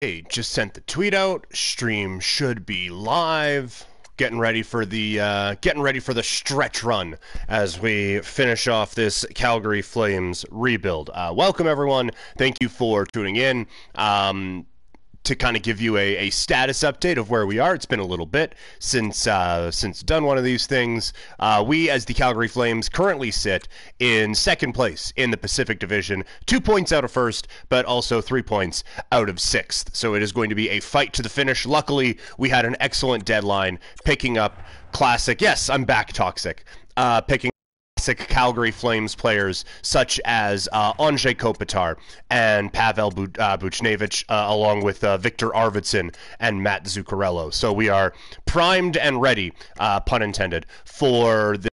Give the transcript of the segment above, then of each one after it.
Hey, just sent the tweet out. Stream should be live. Getting ready for the stretch run as we finish off this Calgary Flames rebuild. Welcome everyone. Thank you for tuning in. To kind of give you a status update of where we are. It's been a little bit since done one of these things. We, as the Calgary Flames, currently sit in second place in the Pacific Division, 2 points out of first, but also 3 points out of sixth. So it is going to be a fight to the finish. Luckily, we had an excellent deadline picking up classic. Yes, I'm back, Toxic. Picking classic Calgary Flames players such as Andrzej Kopitar and Pavel Buchnevich, along with Victor Arvidsson and Matt Zuccarello. So we are primed and ready, pun intended, for this.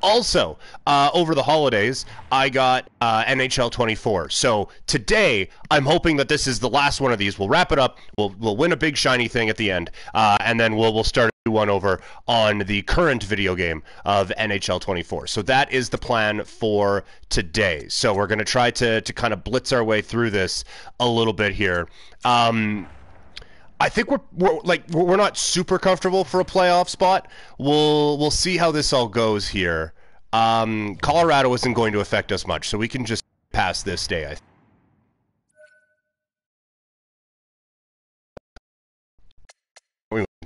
Also, over the holidays, I got NHL 24. So today, I'm hoping that this is the last one of these. We'll wrap it up. We'll win a big shiny thing at the end, and then we'll start a new one over on the current video game of NHL 24. So that is the plan for today. So we're going to try to kind of blitz our way through this a little bit here. I think we're not super comfortable for a playoff spot. We'll see how this all goes here. Colorado isn't going to affect us much, so we can just pass this day, I think.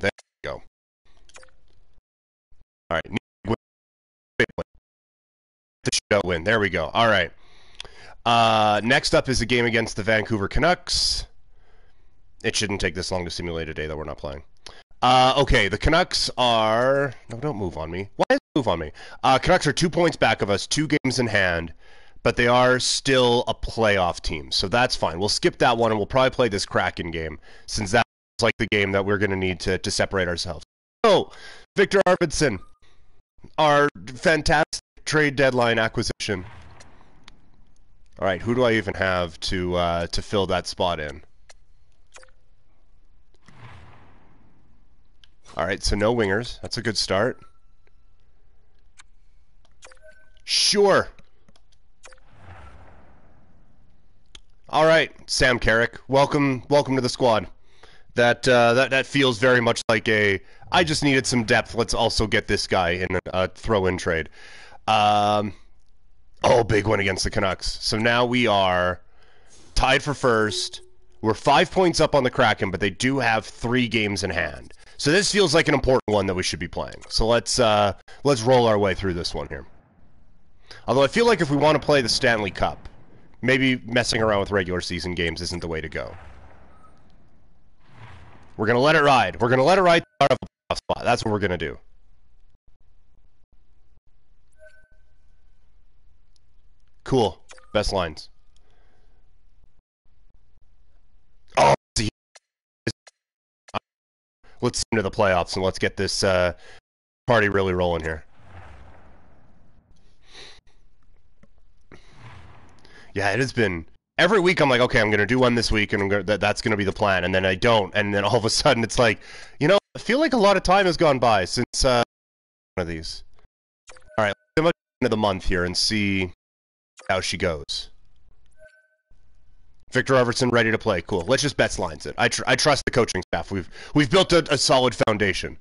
There we go. All right. The show win. There we go. All right. Next up is a game against the Vancouver Canucks. It shouldn't take this long to simulate a day that we're not playing. Okay, the Canucks are... No, don't move on me. Why is it move on me? Canucks are 2 points back of us, 2 games in hand, but they are still a playoff team, so that's fine. We'll skip that one, and we'll probably play this Kraken game, since that's like the game that we're going to need to separate ourselves. So, Victor Arvidsson, our fantastic trade deadline acquisition. All right, who do I even have to fill that spot in? All right, so no wingers. That's a good start. Sure. All right, Sam Carrick, welcome to the squad. That feels very much like I just needed some depth. Let's also get this guy in a throw-in trade. Big one against the Canucks. So now we are tied for first. We're 5 points up on the Kraken, but they do have 3 games in hand. So this feels like an important one that we should be playing. So let's roll our way through this one here. Although I feel like if we want to play the Stanley Cup, maybe messing around with regular season games isn't the way to go. We're going to let it ride. We're going to let it ride out of a playoff spot. That's what we're going to do. Cool. Best lines. Oh, let's into the playoffs and let's get this party really rolling here. Yeah, it has been every week. I'm like, okay, I'm going to do one this week, and that's going to be the plan, and then I don't, and then all of a sudden it's like, I feel like a lot of time has gone by since one of these. All right, let's go into the month here and see how she goes. Victor Arvidsson ready to play. Cool. Let's just bets lines it. I trust the coaching staff. We've built a solid foundation.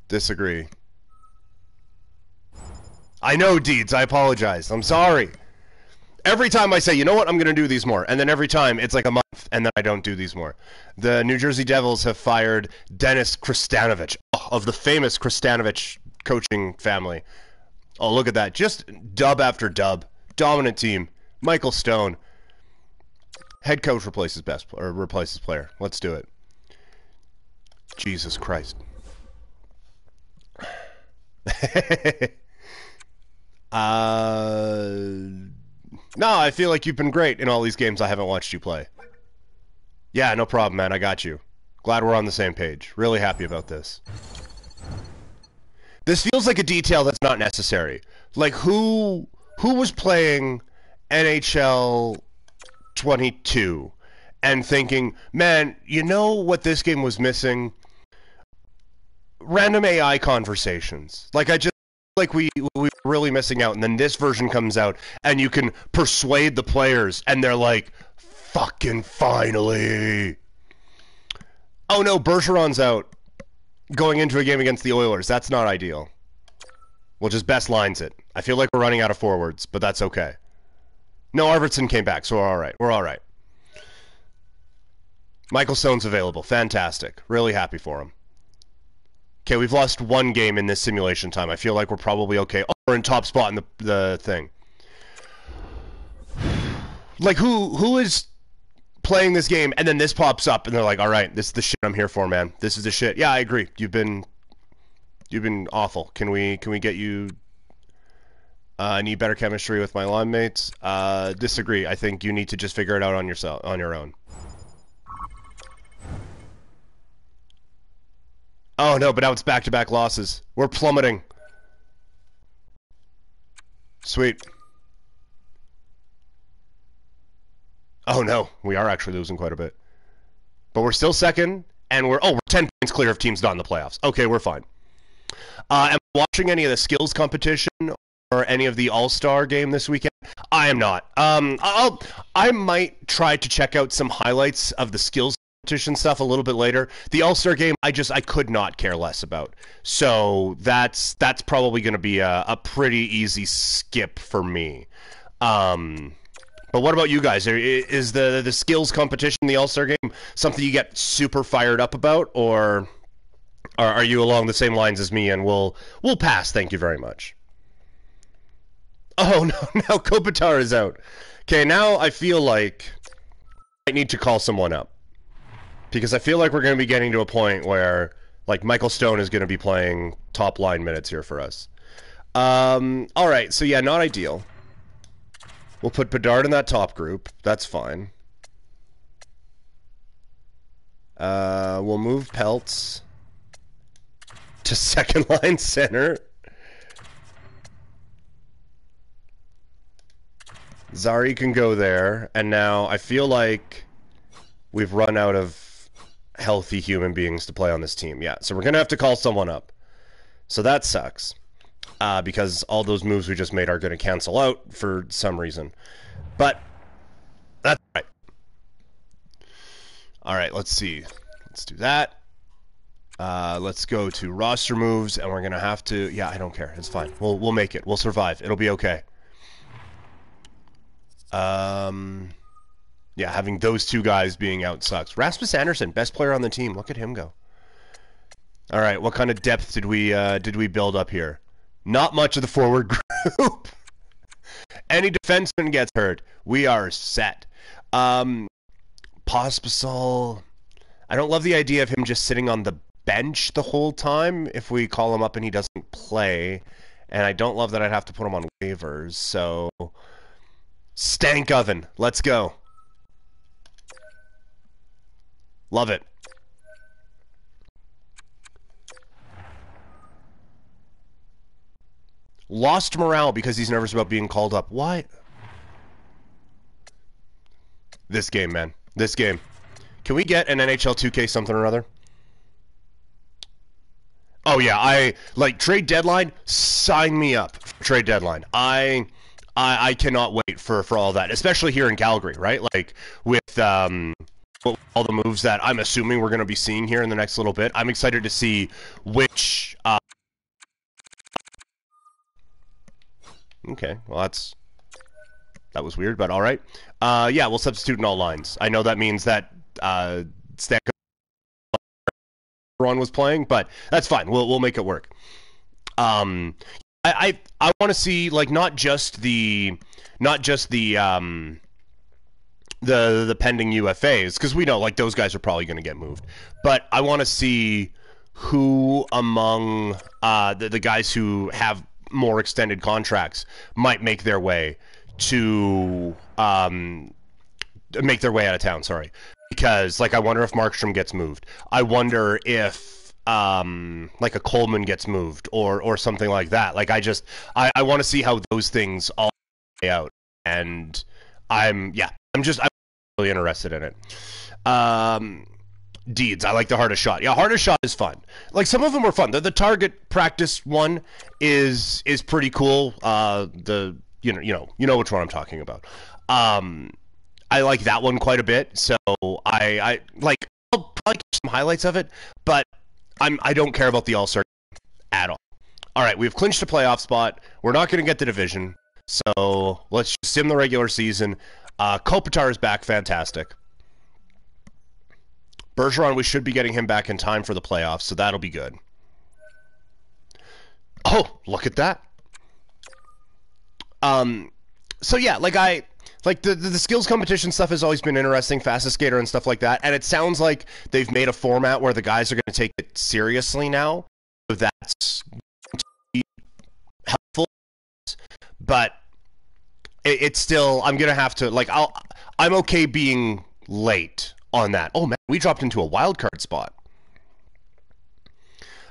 Disagree. I know, Deeds. I apologize. I'm sorry. Every time I say, you know what, I'm going to do these more, and then every time it's like a month, and then I don't do these more. The New Jersey Devils have fired Dennis Kristanovich, of the famous Kristanovich coaching family. Oh, look at that. Just dub after dub. Dominant team. Michael Stone. Head coach replaces player. Let's do it. Jesus Christ. No, I feel like you've been great in all these games I haven't watched you play. Yeah, no problem, man. I got you. Glad we're on the same page. Really happy about this. This feels like a detail that's not necessary. Like, who was playing NHL 22 and thinking, man, you know what this game was missing? Random AI conversations. Like, like we were really missing out, and then this version comes out, and you can persuade the players, and they're like, fucking finally. Oh no, Bergeron's out going into a game against the Oilers. That's not ideal. We'll just best lines it. I feel like we're running out of forwards, but that's okay. No, Arvidsson came back, so we're all right. We're all right. Michael Stone's available. Fantastic. Really happy for him. Okay, we've lost one game in this simulation time. I feel like we're probably okay. Oh, we're in top spot in the thing. Like, who is playing this game, and then this pops up, and they're like, all right, this is the shit I'm here for, man. This is the shit. Yeah, I agree. You've been awful. Can we get you... I need better chemistry with my line mates. Disagree. I think you need to just figure it out on your own. Oh no, but now it's back-to-back losses. We're plummeting. Sweet. Oh no, we are actually losing quite a bit. But we're still second, and we're 10 points clear of teams not in the playoffs. Okay, we're fine. Am I watching any of the skills competition or any of the All-Star game this weekend? I am not. I might try to check out some highlights of the skills competition stuff a little bit later. The All-Star game, I could not care less about. So that's probably going to be a pretty easy skip for me. But what about you guys? Is the skills competition, the All-Star game, something you get super fired up about, or are you along the same lines as me and we'll pass? Thank you very much. Oh no, now Kopitar is out. Okay, now I feel like I need to call someone up. Because I feel like we're going to be getting to a point where, like, Michael Stone is going to be playing top line minutes here for us. Alright, so yeah, not ideal. We'll put Bedard in that top group. That's fine. We'll move Peltz to second line center. Zari can go there. And now I feel like we've run out of healthy human beings to play on this team. Yeah, so we're going to have to call someone up. So that sucks. Because all those moves we just made are going to cancel out for some reason. But that's right. All right, let's see. Let's do that. Let's go to roster moves, and we're going to have to... Yeah, I don't care. It's fine. We'll make it. We'll survive. It'll be okay. Yeah, having those two guys being out sucks. Rasmus Andersson, best player on the team. Look at him go. All right, what kind of depth did we build up here? Not much of the forward group. Any defenseman gets hurt, we are set. Pospisil, I don't love the idea of him just sitting on the bench the whole time if we call him up and he doesn't play. And I don't love that I'd have to put him on waivers. So, Stank Oven, let's go. Love it. Lost morale because he's nervous about being called up. What? This game, man. This game. Can we get an NHL 2K something or other? Oh yeah, I like trade deadline. Sign me up for trade deadline. I cannot wait for all that, especially here in Calgary, right? Like with all the moves that I'm assuming we're going to be seeing here in the next little bit. I'm excited to see which. Okay, well that was weird, but all right. Yeah, we'll substitute in all lines. I know that means that Stan was playing, but that's fine. We'll make it work. I want to see like not just the pending UFAs, because we know like those guys are probably going to get moved, but I want to see who among the guys who have more extended contracts might make their way to out of town. Sorry, because like I wonder if Markstrom gets moved. I wonder if like a Coleman gets moved or something like that. Like I want to see how those things all play out, and I'm really interested in it. deeds. I like the hardest shot. Yeah, hardest shot is fun. Like, some of them are fun. The target practice one is pretty cool. You know which one I'm talking about. I like that one quite a bit. So I like, I'll probably catch some highlights of it, but I don't care about the All-Star at all. All right, we've clinched a playoff spot. We're not going to get the division, so let's just sim the regular season. Kopitar is back, fantastic. Bergeron, we should be getting him back in time for the playoffs, so that'll be good. Oh, look at that. So yeah, the skills competition stuff has always been interesting, fastest skater and stuff like that, and it sounds like they've made a format where the guys are going to take it seriously now. So that's helpful, but it's still, I'm going to have to, like, I'm okay being late on that. Oh man, we dropped into a wild card spot.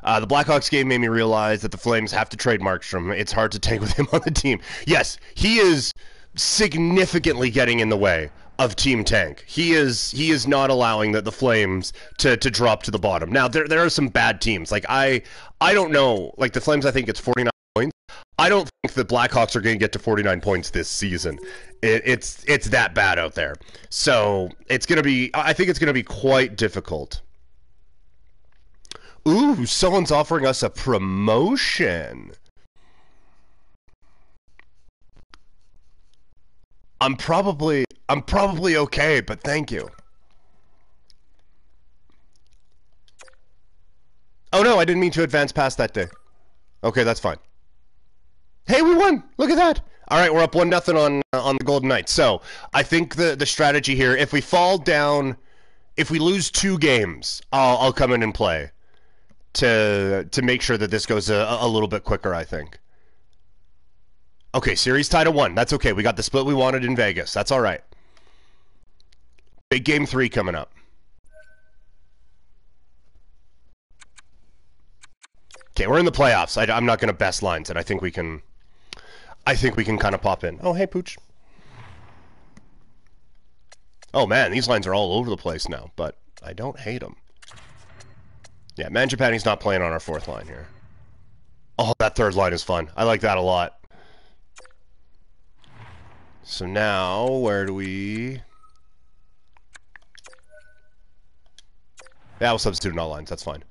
The Blackhawks game made me realize that the Flames have to trade Markstrom. It's hard to tank with him on the team. Yes, he is significantly getting in the way of Team Tank. He is not allowing the Flames to drop to the bottom. Now, there are some bad teams. Like, I don't know. Like, the Flames, I think it's 49 points. I don't think the Blackhawks are going to get to 49 points this season. It's that bad out there. So, I think it's going to be quite difficult. Ooh, someone's offering us a promotion. I'm probably okay, but thank you. Oh no, I didn't mean to advance past that day. Okay, that's fine. Hey, we won! Look at that! All right, we're up 1-0 on the Golden Knights. So I think the strategy here, if we fall down, if we lose 2 games, I'll come in and play to make sure that this goes a little bit quicker, I think. Okay, series tied at 1. That's okay. We got the split we wanted in Vegas. That's all right. Big game 3 coming up. Okay, we're in the playoffs. I'm not going to best lines it. I think we can kind of pop in. Oh, hey, Pooch. Oh, man, these lines are all over the place now, but I don't hate them. Yeah, Mangiapane's not playing on our 4th line here. Oh, that 3rd line is fun. I like that a lot. So now, where do we... Yeah, we'll substitute in all lines. That's fine.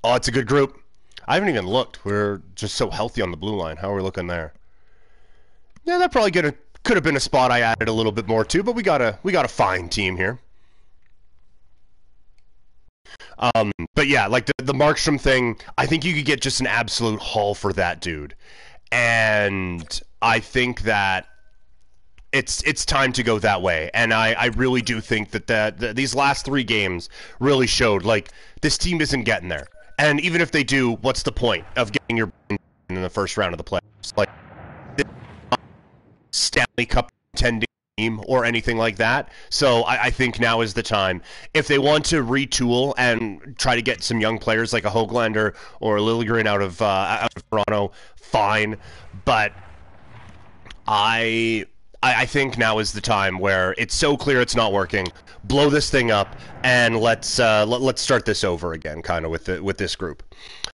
Oh, it's a good group. I haven't even looked. We're just so healthy on the blue line. How are we looking there? Yeah, that probably could have been a spot I added a little bit more to, but we got a fine team here. But yeah, like the Markstrom thing, I think you could get just an absolute haul for that dude. And I think that it's time to go that way. And I really do think that these last 3 games really showed, like, this team isn't getting there. And even if they do, what's the point of getting your in the first round of the playoffs? Like, Stanley Cup contending team or anything like that. So I think now is the time. If they want to retool and try to get some young players like a Höglander or a Liljegren out of Toronto, fine. But I think now is the time where it's so clear it's not working. Blow this thing up and let's start this over again, kind of with this group.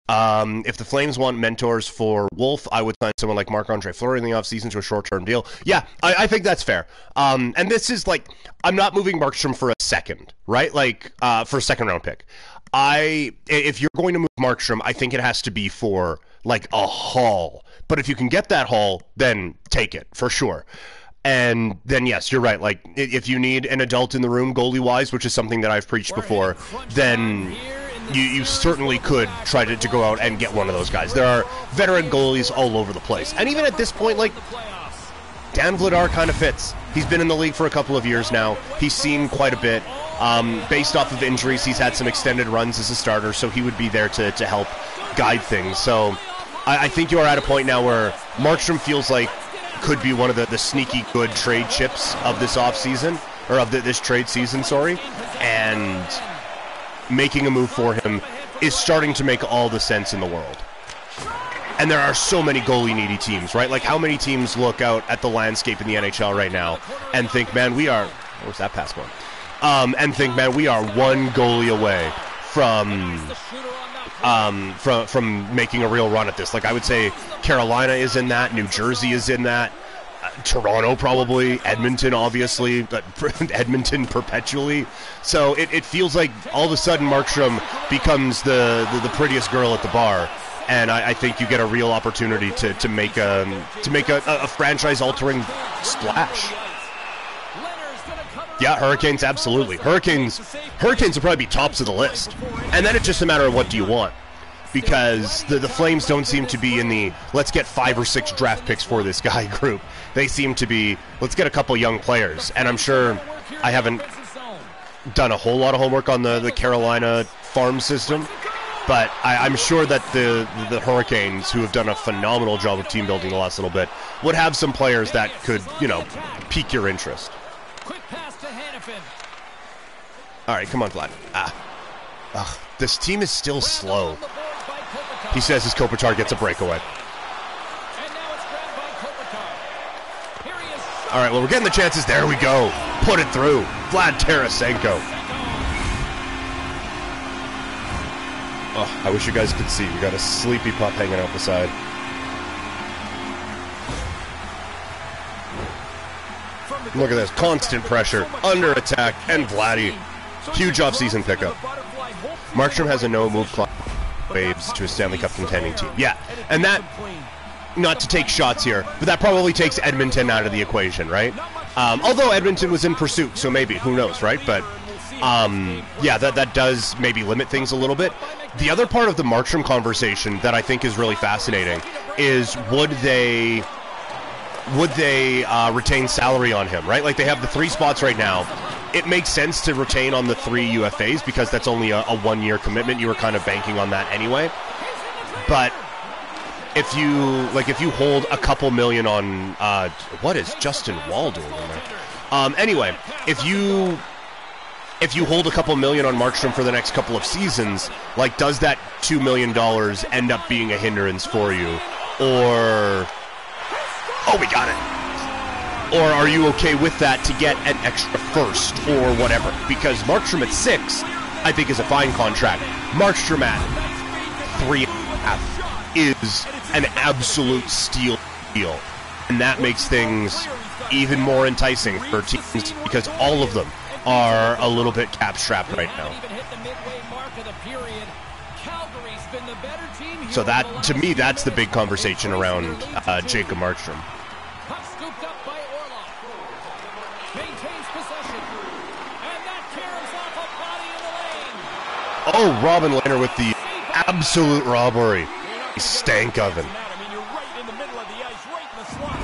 If the Flames want mentors for Wolf, I would sign someone like Marc-Andre Fleury in the offseason to a short-term deal. Yeah, I think that's fair. And this is like, I'm not moving Markstrom for a second, right? Like, for a second-round pick. If you're going to move Markstrom, I think it has to be for, like, a haul. But if you can get that haul, then take it, for sure. And then, yes, you're right. Like, if you need an adult in the room, goalie-wise, which is something that I've preached before, then you certainly could try to go out and get one of those guys. There are veteran goalies all over the place. And even at this point, like, Dan Vladar kind of fits. He's been in the league for a couple of years now. He's seen quite a bit. Based off of injuries, he's had some extended runs as a starter, so he would be there to help guide things. So I think you are at a point now where Markstrom feels like could be one of the sneaky good trade chips of this offseason, or of this trade season, sorry. And making a move for him is starting to make all the sense in the world. And there are so many goalie-needy teams, right? Like, how many teams look out at the landscape in the NHL right now and think, man, we are... Where's that pass going? and think, man, we are one goalie away from making a real run at this. Like, I would say Carolina is in that, New Jersey is in that, Toronto probably, Edmonton obviously, but Edmonton perpetually. So it feels like all of a sudden Markstrom becomes the prettiest girl at the bar, and I think you get a real opportunity to make a franchise-altering splash. Yeah, Hurricanes, absolutely. Hurricanes will probably be tops of the list, and then it's just a matter of what do you want. Because the Flames don't seem to be in the let's get 5 or 6 draft picks for this guy group. They seem to be let's get a couple young players. And I'm sure I haven't done a whole lot of homework on the Carolina farm system, but I'm sure that the Hurricanes, who have done a phenomenal job of team building the last little bit, would have some players that could, pique your interest. All right, come on, Vlad. This team is still slow. He says as Kopitar gets a breakaway. All right, well, we're getting the chances. There we go. Put it through. Vlad Tarasenko. Oh, I wish you guys could see. We got a sleepy pup hanging out the side. Look at this. Constant pressure. Under attack. And Vladdy. Huge offseason pickup. Markstrom has a no-move clause waves to a Stanley Cup contending team. Yeah, and that, not to take shots here, but that probably takes Edmonton out of the equation, right? Although Edmonton was in pursuit, so maybe, who knows, right? But, yeah, that does maybe limit things a little bit. The other part of the Markstrom conversation that I think is really fascinating is would they retain salary on him, right? Like, they have the 3 spots right now. It makes sense to retain on the 3 UFAs because that's only a 1-year commitment. You were kind of banking on that anyway. But if you hold a couple million on what is Justin Wall doing in there? Anyway, if you hold a couple million on Markstrom for the next couple of seasons, like, does that $2 million end up being a hindrance for you, or we got it? Or are you okay with that to get an extra first or whatever? Because Markstrom at 6, I think, is a fine contract. Markstrom at 3.5 is an absolute steal deal. And that makes things even more enticing for teams because all of them are a little bit cap-strapped right now. So that, to me, that's the big conversation around Jacob Markstrom. Oh, Robin Lehner with the absolute robbery. Stank oven. You're right in the middle of the ice, right in the slot.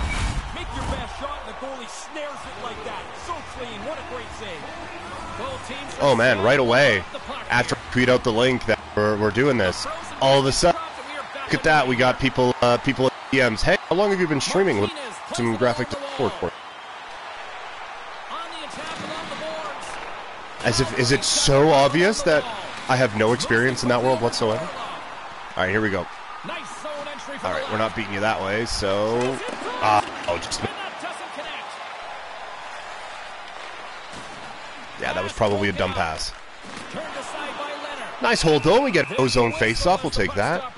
Make your best shot, and the goalie snares it like that. So clean. What a great save. Oh, man, right away, after I tweet out the link that we're doing this, all of a sudden, look at that, we got people at DMs. Hey, how long have you been streaming with some graphic support? As if, is it so obvious that I have no experience in that world whatsoever? All right, here we go. All right, we're not beating you that way, so... Yeah, that was probably a dumb pass. Nice hold, though. We get ozone face-off. We'll take that.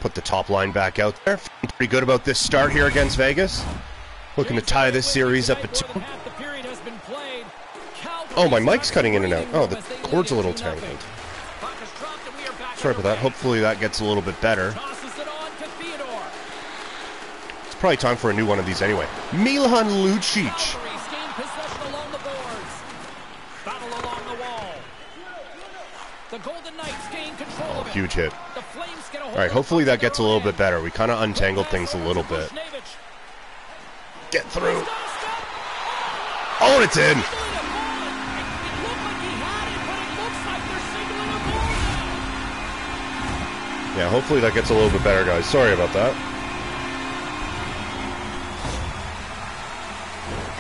Put the top line back out there. Feeling pretty good about this start here against Vegas. Looking to tie this series up at 2. Oh, my mic's cutting in and out. Oh, the cord's a little tangled. Sorry about that. Hopefully that gets a little bit better. It's probably time for a new one of these anyway. Milan Lucic. Oh, huge hit. All right, hopefully that gets a little bit better. We kind of untangled things a little bit. Get through. Oh, and it's in. Yeah, hopefully that gets a little bit better, guys. Sorry about that.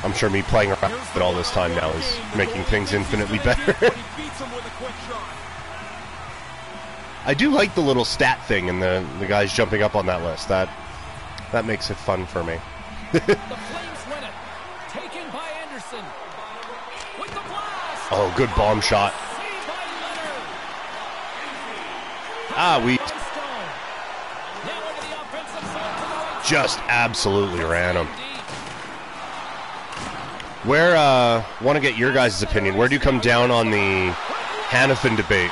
I'm sure me playing around with it all this time now is making things infinitely better. I do like the little stat thing and the guys jumping up on that list. That makes it fun for me. The Flames win it. Taken by Anderson. With the blast. Oh, good bomb shot. We just absolutely ran him. Where, want to get your guys' opinion. Where do you come down on the Hanifin debate?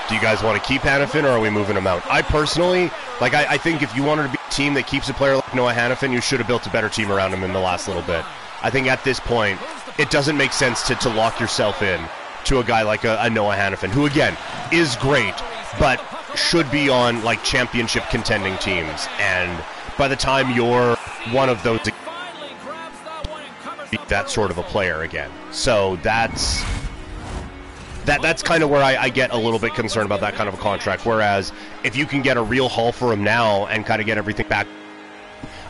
Do you guys want to keep Hanifin, or are we moving him out? I personally, like, I think if you wanted to be a team that keeps a player like Noah Hanifin, you should have built a better team around him in the last little bit. I think at this point, it doesn't make sense to lock yourself in to a guy like a Noah Hanifin, who, again, is great, but should be on, like, championship contending teams. And by the time you're one of those, that sort of a player again. So that's kind of where I get a little bit concerned about that kind of a contract. Whereas if you can get a real haul for him now and kind of get everything back,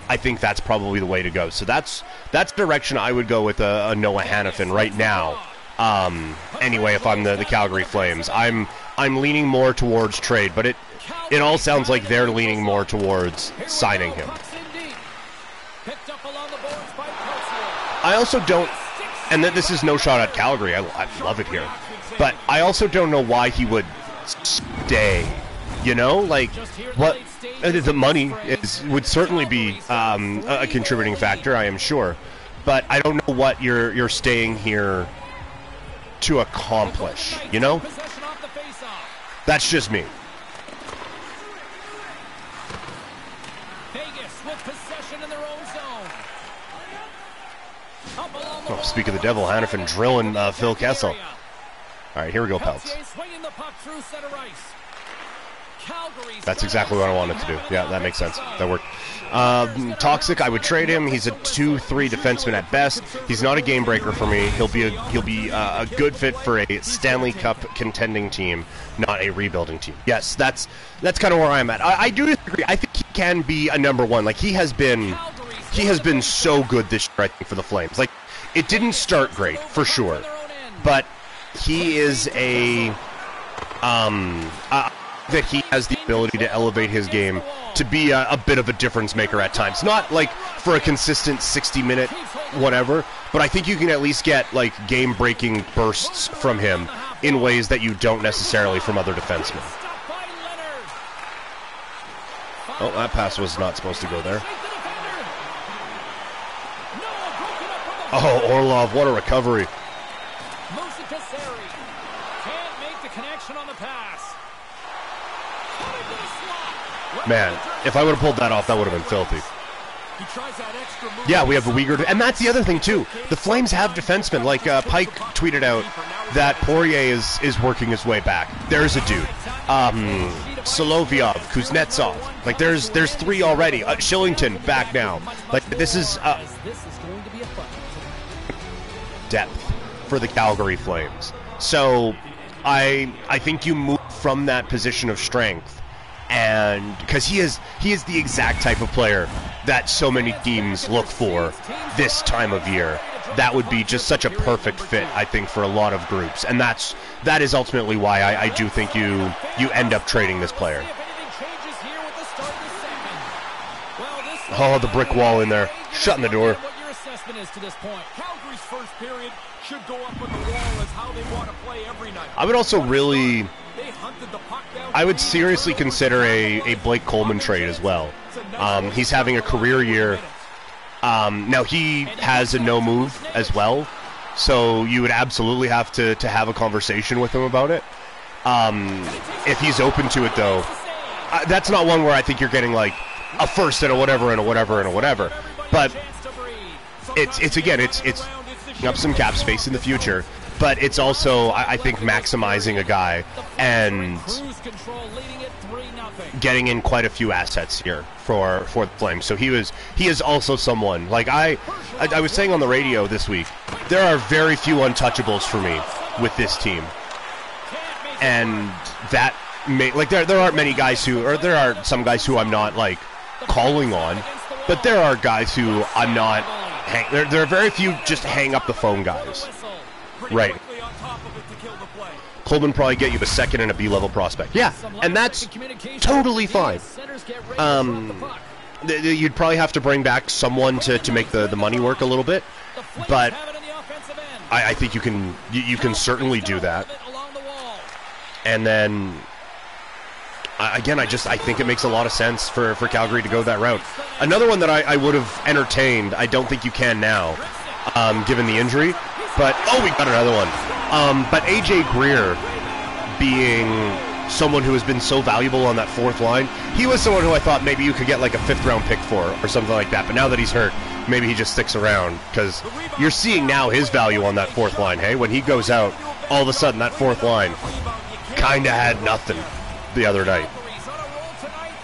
I think that's probably the way to go. So that's the direction I would go with a Noah Hanifin right now. Anyway, if I'm the Calgary Flames, I'm leaning more towards trade, but it all sounds like they're leaning more towards signing him. I also don't, and this is no shot at Calgary, I love it here, but I also don't know why he would stay, you know, like, what, the money would certainly be a contributing factor, I am sure, but I don't know what you're staying here to accomplish, you know? That's just me. Oh, speak of the devil, Hanifin drilling Phil Kessel. All right, here we go, Pelts. That's exactly what I wanted to do. Yeah, that makes sense. That worked. Toxic, I would trade him. He's a 2-3 defenseman at best. He's not a game breaker for me. He'll be a good fit for a Stanley Cup contending team, not a rebuilding team. Yes, that's kind of where I'm at. I do disagree. I think he can be a number one. Like, he has been so good this year, I think, for the Flames. Like, it didn't start great, for sure, but he is that he has the ability to elevate his game to be a bit of a difference maker at times. Not like for a consistent 60-minute whatever, but I think you can at least get like game-breaking bursts from him in ways that you don't necessarily from other defensemen. Oh, that pass was not supposed to go there. Oh, Orlov, what a recovery. Man, if I would have pulled that off, that would have been filthy. Yeah, we have a Uyghur, and that's the other thing too. The Flames have defensemen. Like Pike tweeted out that Poirier is working his way back. There's a dude. Solovyov, Kuznetsov. Like there's three already. Shillington back now. Like this is depth for the Calgary Flames. So I think you move from that position of strength. And because he is the exact type of player that so many teams look for this time of year, that would be just such a perfect fit, I think, for a lot of groups. And that is ultimately why I do think you end up trading this player. Oh, the brick wall in there, shutting the door. I would also really, I would seriously consider a Blake Coleman trade as well. He's having a career year. Now he has a no move as well, so you would absolutely have to have a conversation with him about it. If he's open to it, though, that's not one where I think you're getting like a first and a whatever and a whatever and a whatever. But it's up some cap space in the future. But it's also, I think, maximizing a guy and getting in quite a few assets here for the Flames. So he is also someone, like I was saying on the radio this week, there are very few untouchables for me with this team. And that there aren't many guys there are some guys who I'm not like calling on, but there are guys who I'm not there are very few just hang up the phone guys. Right. Coleman probably get you a second and a B-level prospect. Yeah, and that's totally fine. You'd probably have to bring back someone to make the money work a little bit, but I think you can certainly do that. And then again, I think it makes a lot of sense for Calgary to go that route. Another one that I would have entertained, I don't think you can now, given the injury. But we got another one. But AJ Greer being someone who has been so valuable on that fourth line, he was someone who I thought maybe you could get like a 5th round pick for or something like that. But now that he's hurt, maybe he just sticks around, because you're seeing now his value on that fourth line. Hey, when he goes out, all of a sudden that fourth line kind of had nothing the other night.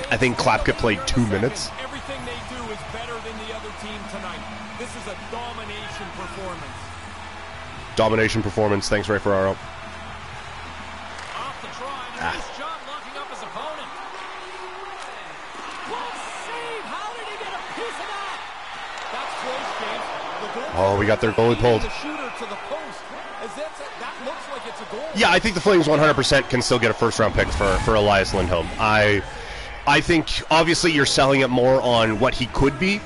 I think Klapka played 2 minutes. Everything they do is better than the other team tonight. This is a domination performance. Domination performance. Thanks, Ray Ferraro. Off the try, nice job locking up his opponent. Close save. How did he get a piece of that? That's close, James. Oh, we got their goalie pulled. The shooter to the post. That looks like it's a goal. Yeah, I think the Flames 100% can still get a 1st round pick for Elias Lindholm. I think obviously you're selling it more on what he could be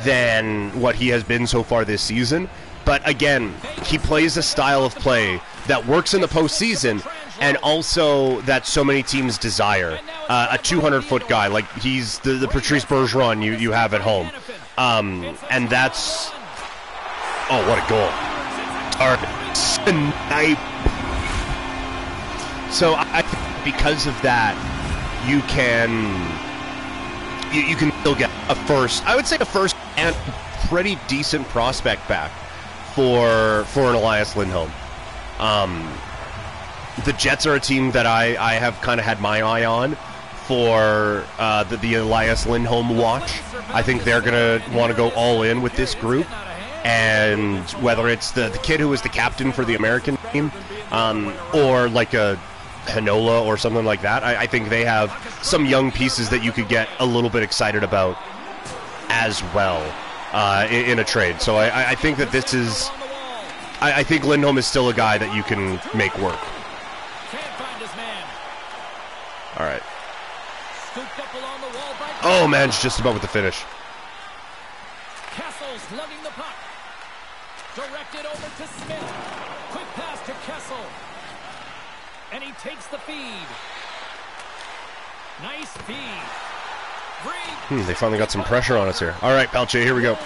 than what he has been so far this season. But again, he plays a style of play that works in the postseason, and also that so many teams desire. A 200-foot guy, like he's the Patrice Bergeron you have at home. And that's... Oh, what a goal. Snipe. So I think because of that, you can still get a first, I would say a first and pretty decent prospect back for an Elias Lindholm. The Jets are a team that I have kind of had my eye on for the Elias Lindholm watch. I think they're going to want to go all in with this group. And whether it's the kid who was the captain for the American team, or like a Hanola or something like that, I think they have some young pieces that you could get a little bit excited about as well in a trade. So I think that this is... I think Lindholm is still a guy that you can make work. All right. Oh, man, it's just about with the finish. Kessel's lugging the puck. Directed over to Smith. Quick pass to Kessel. And he takes the feed. Nice feed. They finally got some pressure on us here. All right, Pelche, here we go.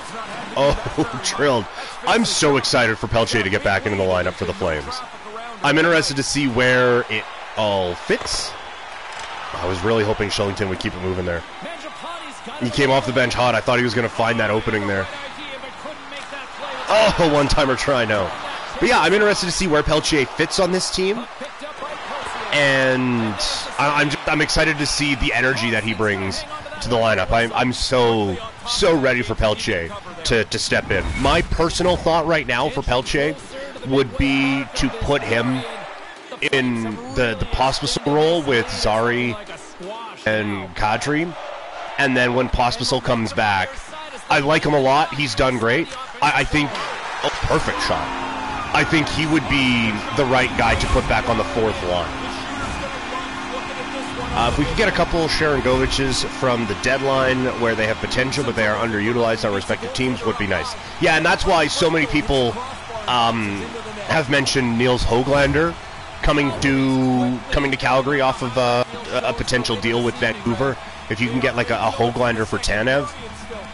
Oh, drilled. I'm so excited for Pelche to get back into the lineup for the Flames. I'm interested to see where it all fits. I was really hoping Shillington would keep it moving there. He came off the bench hot. I thought he was going to find that opening there. Oh, one-timer try, no. But yeah, I'm interested to see where Pelche fits on this team. And I'm excited to see the energy that he brings to the lineup. I'm so ready for Pelche to step in. My personal thought right now for Pelche would be to put him in the Pospisil role with Zari and Kadri. And then when Pospisil comes back, I like him a lot. He's done great. I think... Oh, perfect shot. I think he would be the right guy to put back on the fourth line. If we could get a couple Sharangoviches from the deadline where they have potential but they are underutilized on respective teams would be nice. Yeah, and that's why so many people have mentioned Niels Höglander coming to Calgary off of a potential deal with Vancouver. If you can get like a Höglander for Tanev,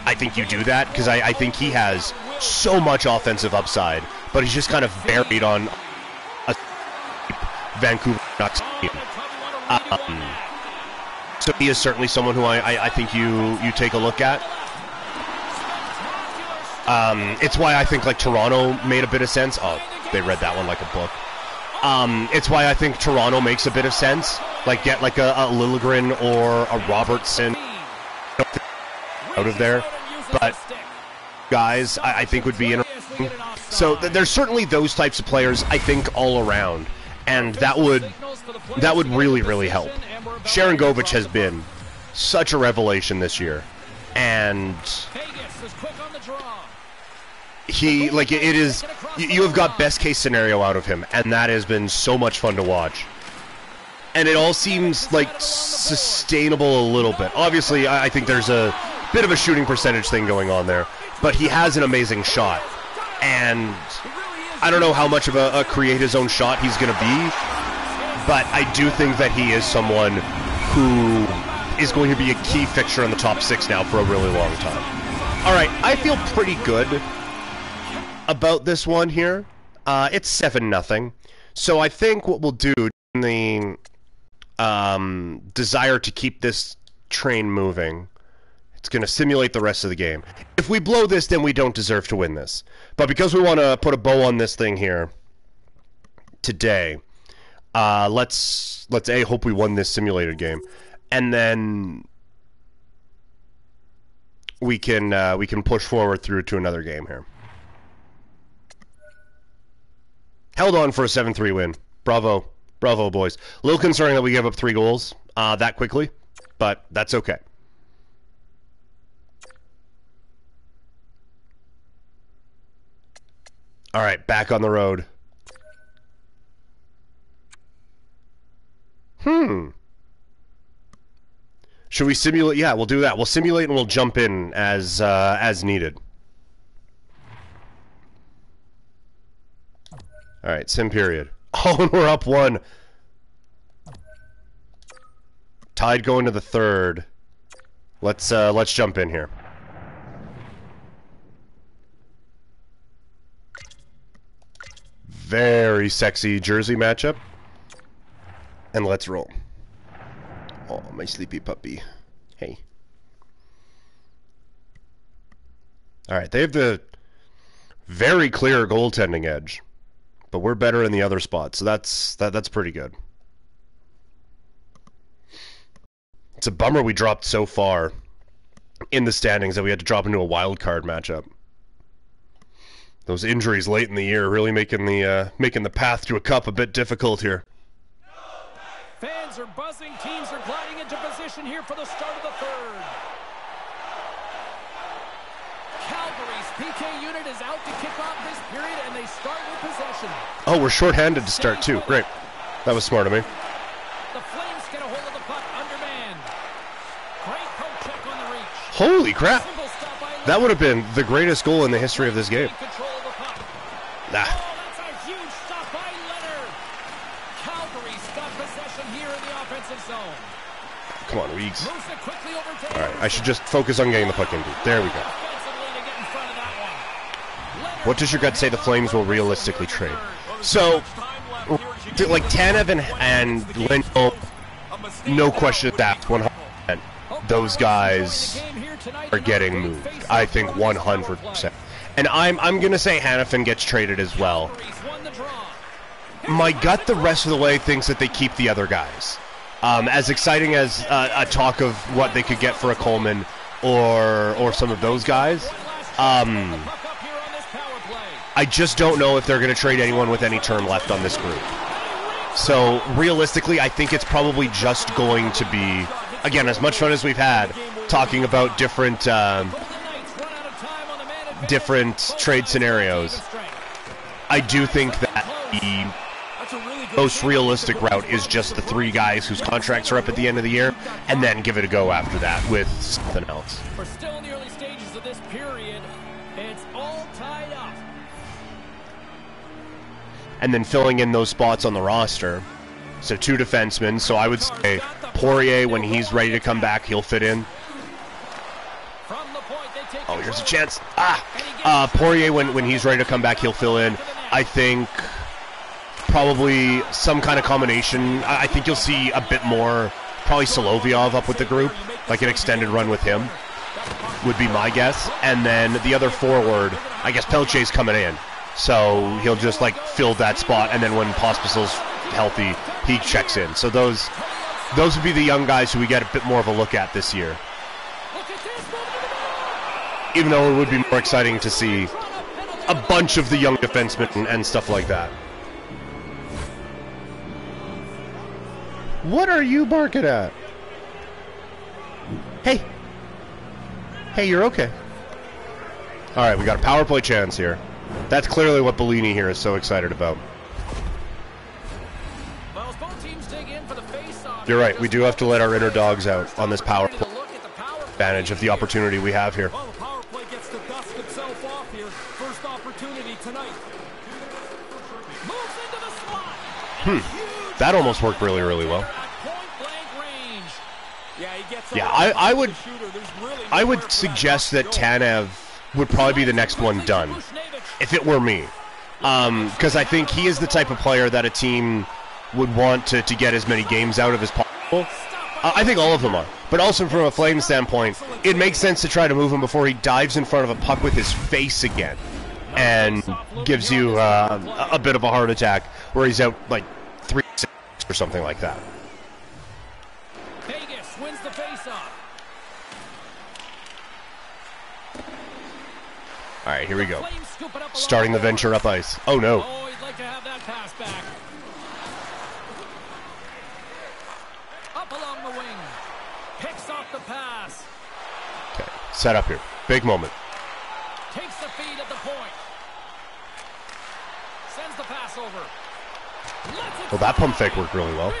I think you do that, because I think he has so much offensive upside, but he's just kind of buried on a Vancouver Canucks team. So he is certainly someone who I think you take a look at. It's why I think like Toronto made a bit of sense. Oh, they read that one like a book. It's why I think Toronto makes a bit of sense. Like get like a Liljegren or a Robertson out of there. But guys, I think would be interesting. So there's certainly those types of players, I think, all around. And that would really, really help. Sharangovich has been such a revelation this year. And he, like, it is, you have got best case scenario out of him, and that has been so much fun to watch. And it all seems like sustainable a little bit. Obviously, I think there's a bit of a shooting percentage thing going on there, but he has an amazing shot. And I don't know how much of a create his own shot he's going to be, but I do think that he is someone who is going to be a key fixture in the top 6 now for a really long time. All right, I feel pretty good about this one here. It's 7-0. So I think what we'll do in the desire to keep this train moving, it's going to simulate the rest of the game. If we blow this, then we don't deserve to win this. But because we want to put a bow on this thing here today, let's hope we won this simulated game, and then we can push forward through to another game here. Held on for a 7-3 win. Bravo. Bravo, boys. A little concerning that we gave up 3 goals that quickly, but that's okay. All right, back on the road. Should we simulate? Yeah, we'll do that. We'll simulate and we'll jump in as needed. All right, sim period. Oh, and we're up 1. Tied going to the 3rd. Let's jump in here. Very sexy jersey matchup. And let's roll. Oh, my sleepy puppy. Hey. All right, they have the very clear goaltending edge. But we're better in the other spot, so that's pretty good. It's a bummer we dropped so far in the standings that we had to drop into a wild card matchup. Those injuries late in the year really making the path to a cup a bit difficult here. Fans are buzzing. Teams are gliding into position here for the start of the 3rd. Calgary's PK unit is out to kick off this period, and they start with possession. Oh, we're shorthanded to start, too. Great. That was smart of me. The Flames get a hold of the puck, undermanned. Great poke check on the reach. Holy crap. That would have been the greatest goal in the history of this game. Nah. Oh, that's a huge stop by Leonard. Calgary's got possession here in the offensive zone. Come on, Reegs. Moves it quickly over to All right, I should just focus on getting the puck into. There we go. What does your gut say the Flames will realistically trade? So, like Tanev and Lindholm, no question that 100%. Those guys are getting moved. I think 100%. And I'm going to say Hanifin gets traded as well. My gut the rest of the way thinks that they keep the other guys. As exciting as a talk of what they could get for a Coleman or some of those guys, I just don't know if they're going to trade anyone with any term left on this group. So realistically, I think it's probably just going to be, again, as much fun as we've had talking about different trade scenarios. I do think that the most realistic route is just the 3 guys whose contracts are up at the end of the year, and then give it a go after that with something else. We're still in the early stages of this period. It's all tied up. And then filling in those spots on the roster. So 2 defensemen. So I would say Poirier, when he's ready to come back, he'll fit in. Oh, here's a chance. Poirier, when he's ready to come back, he'll fill in. I think probably some kind of combination. I think you'll see a bit more, probably Solovyov up with the group, like an extended run with him, would be my guess. And then the other forward, I guess Pelche's coming in. So he'll just like fill that spot, and then when Pospisil's healthy, he checks in. So those would be the young guys who we get a bit more of a look at this year. Even though it would be more exciting to see a bunch of the young defensemen and stuff like that. What are you barking at? Hey. Hey, you're okay. All right, we got a power play chance here. That's clearly what Bellini here is so excited about. You're right, we do have to let our inner dogs out on this power play. Advantage of the opportunity we have here. Well, the power play gets to dust itself off here. First opportunity tonight. Moves into the slot. That almost worked really, really well. Yeah, I would suggest that Tanev would probably be the next one done, if it were me. Because I think he is the type of player that a team would want to get as many games out of as possible. I think all of them are. But also from a Flames standpoint, it makes sense to try to move him before he dives in front of a puck with his face again and gives you a bit of a heart attack where he's out like 3-6 or something like that. Vegas wins the face-off. All right, here we go. Starting the venture up ice. Oh, no. Oh, he'd like to have that pass back. Up along the wing. Picks off the pass. Okay, set up here. Big moment. Takes the feed at the point. Sends the pass over. Well, that pump fake worked really well.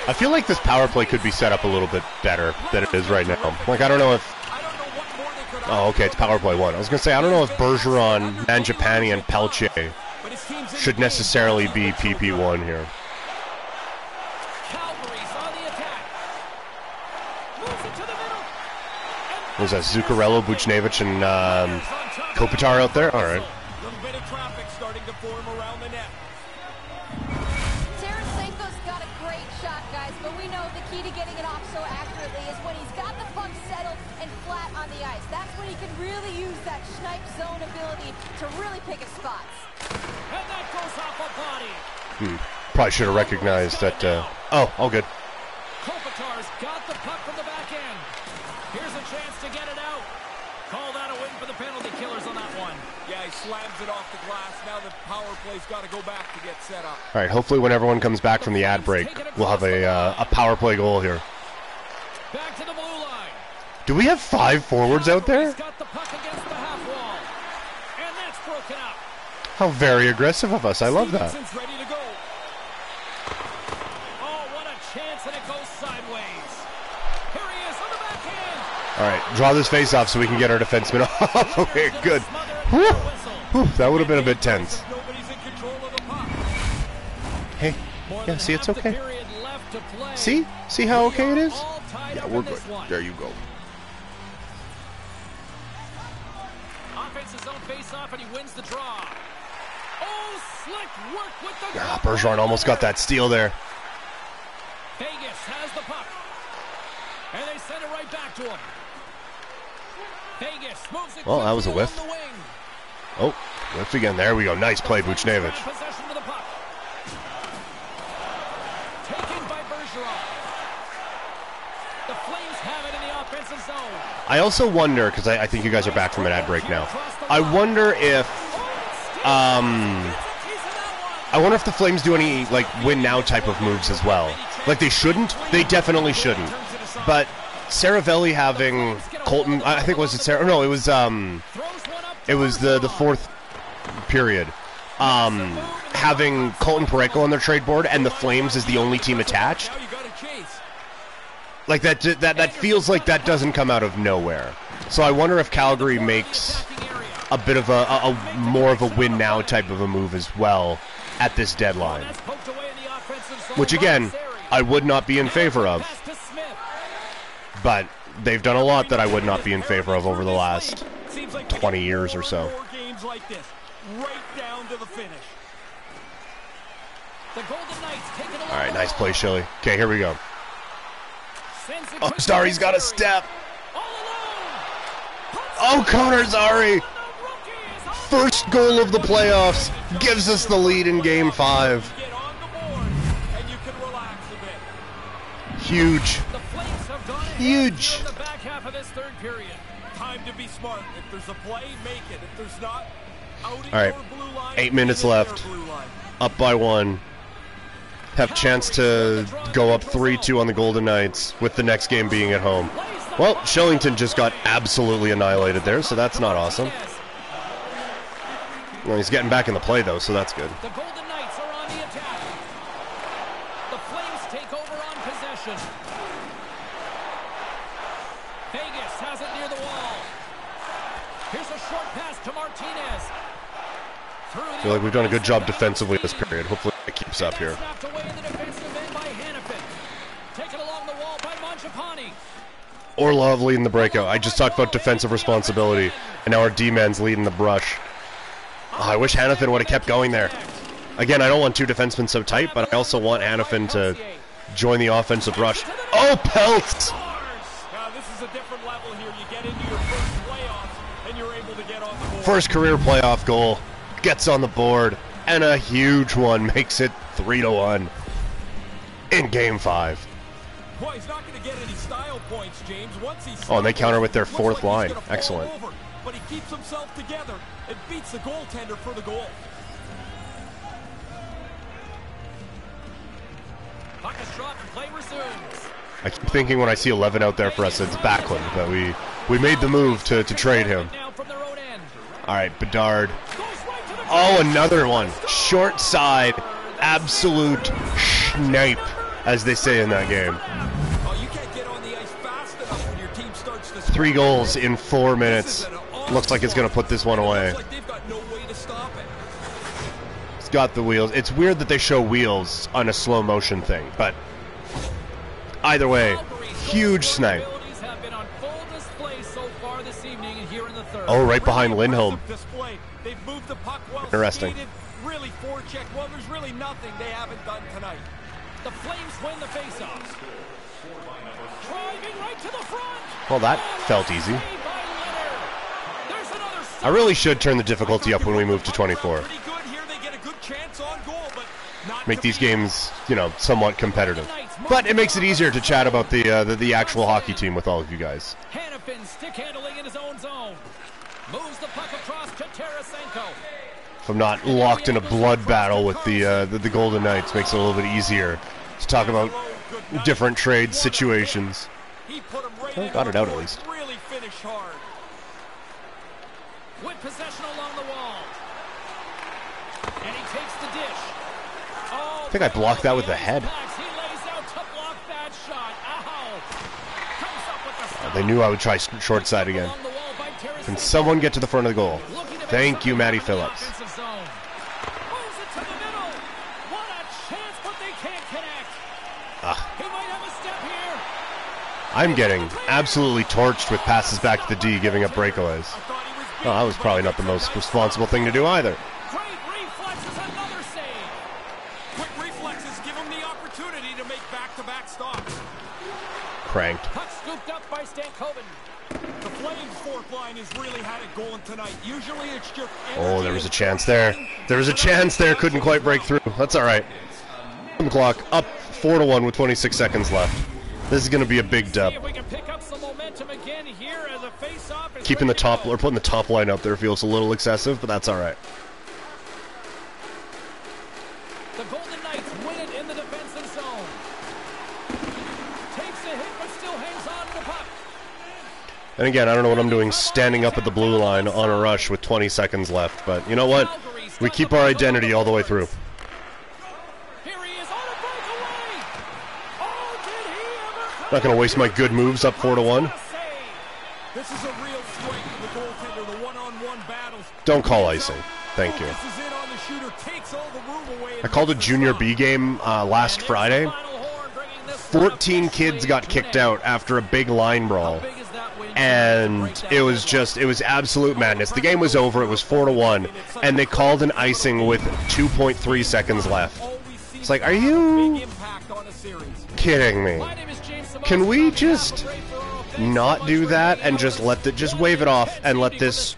I feel like this power play could be set up a little bit better than it is right now. Like, I don't know if... Oh, okay, it's power play 1. I was going to say, I don't know if Bergeron, Mangiapane, and Pelche should necessarily be PP1 here. Was that Zuccarello, Buchnevich, and Kopitar out there? All right. Little bit of traffic starting to form around the net. Tarasenko's got a great shot, guys, but we know the key to getting it off so accurately is when he's got the puck settled and flat on the ice. That's when he can really use that snipe zone ability to really pick his spots. And that goes off a body. Probably should have recognized that. Oh, all good. Kopitar's got the puck from the back end. Here's a chance to get it out. Call that a win for the penalty killers on that one. Yeah, he slams it off the glass. Now the power play's got to go back to get set up. All right, hopefully when everyone comes back from the ad break, we'll have a power play goal here. Back to the blue line. Do we have 5 forwards out there? He's got the puck against the half wall. And that's broken up. How very aggressive of us. I love that. Stevenson's ready to go. Oh, what a chance, and it goes sideways. Here he is on the backhand. All right, draw this face off so we can get our defenseman off. Okay, good. Whew. Whew, that would have been a bit tense. Nobody's in control of the puck. Hey, yeah, see, it's okay. See? See how okay it is? Yeah, we're good. There you go. Offense's own face-off, and he wins the draw. Oh, slick work with the... Ah, Bergeron almost got that steal there. Vegas has the puck. And they send it right back to him. Vegas moves it. Well, that was a whiff. Oh, whiff again. There we go. Nice play, Buchnevich. Possession of the puck. Taken by Bergeron. The Flames have it in the offensive zone. I also wonder, because I think you guys are back from an ad break now. I wonder if the Flames do any like win now type of moves as well. Like they shouldn't. They definitely shouldn't. But Saravelli having Colton, I think was it Sarah? No, it was the fourth period. Having Colton Parayko on their trade board and the Flames is the only team attached. Like that feels like that doesn't come out of nowhere. So I wonder if Calgary makes a bit of a more of a win now type of a move as well at this deadline. Which again, I would not be in favor of. But they've done a lot that I would not be in favor of over the last 20 years or so. All right, nice play, Shilly. Okay, here we go. Oh, Zari's got a step. Oh, Connor Zary. First goal of the playoffs gives us the lead in Game 5. Huge. Huge. Time to be smart. If there's a play, make it. If there's not, out of all right, 8 minutes left. Up by 1. Have chance to go up 3-2 on the Golden Knights with the next game being at home. Well, Shillington just got absolutely annihilated there, so that's not awesome. Well, he's getting back in the play, though, so that's good. The Golden Knights are on the attack. The Flames take over on possession. Vegas has it near the wall. Here's a short pass to Martinez. I feel like we've done a good job defensively this period. Hopefully it keeps up here. Snapped away in the defensive end by Hannafin. Taken along the wall by Mangiapane. Orlov leading the breakout. I just talked about defensive responsibility, and now our D-man's leading the brush. Oh, I wish Hannafin would have kept going there. Again, I don't want two defensemen so tight, but I also want Hannafin to join the offensive rush. Oh, Pelts! Now this is a different level here. You get into your first playoffs, and you're able to get on the board. First career playoff goal. Gets on the board, and a huge one makes it 3-1 in Game 5. Boy, he's not going to get any style points, James. Once he's Oh, and they counter with their fourth line. Excellent. Over, but he keeps himself together and beats the goaltender for the goal. Puck is dropped and play resumes. I keep thinking when I see 11 out there for us, it's Backlund, that we made the move to trade him. Now from their own end. All right, Bedard. Oh, another one. Short side. Absolute schnipe, as they say in that game. Oh, you can't get on the ice fast enough when your team starts to 3 goals in 4 minutes. Looks like it's going to put this one away. Looks like they've got no way to stop it. It's got the wheels. It's weird that they show wheels on a slow motion thing, but either way, huge snipe. Have been on full display so far this evening and here in the third. Oh, right behind Lindholm. Display. They've moved the puck well. Interesting. Skated, really forechecked. Well, there's really nothing they haven't done tonight. The Flames win the faceoff. Driving right to the front. Well, that felt easy. Saved by Leonard. There's another I really should turn the difficulty up when we move to 24. Pretty good here. They get a good chance on goal, but not Make to these be. games, you know, somewhat competitive. But it makes it easier to chat about the actual hockey team with all of you guys. Hannafin stick handling in his own zone. Moves the puck across to Tarasenko. If I'm not locked in a blood battle with the Golden Knights, makes it a little bit easier to talk about different trade situations. He put him right Oh, in got it out at the least. Really finish hard. With possession along the wall. And he takes the dish. Oh, I think I blocked that with the head. He lays out to block that shot. Ow. Comes up with the stop. They knew I would try short side again. Along the wall by Tarasenko. Can someone get to the front of the goal? Looking to Thank make you, something Matty from the Phillips. offensive zone. Moves it to the middle. What a chance, but they can't connect. He might have a step here. I'm getting absolutely torched with passes back to the D, giving up breakaways. I thought he was Oh, that was probably not the most responsible thing to do either. Great reflexes, another save. Quick reflexes give him the opportunity to make back-to-back stops. Cranked. Puck scooped up by Stankoven. The Flames' fourth line has really had it going tonight. Usually it's just Oh, there was a chance there. There was a chance there. Couldn't quite break through. That's all right. The clock up 4-1 with 26 seconds left. This is going to be a big dub. if we can pick up some momentum again here as a face-off. is Keeping the ready to top go. or putting the top line out there feels a little excessive, but that's all right. The Golden Knights win it in the defensive zone. Takes a hit, but still hangs on to the puck. And again, I don't know what I'm doing standing up at the blue line on a rush with 20 seconds left, but you know what? We keep our identity all the way through. Here he is on a breakaway. Oh, did he ever? Not going to waste my good moves up 4-1. This is a real strength of the goaltender, the one-on-one battles. Don't call icing. Thank you. This is in on the shooter, takes all the room away. I called a junior B game last Friday. 14 kids got kicked out after a big line brawl. And it was absolute madness. The game was over. It was 4-1, and they called an icing with 2.3 seconds left. It's like, are you kidding me? Can we just not do that and just just wave it off and let this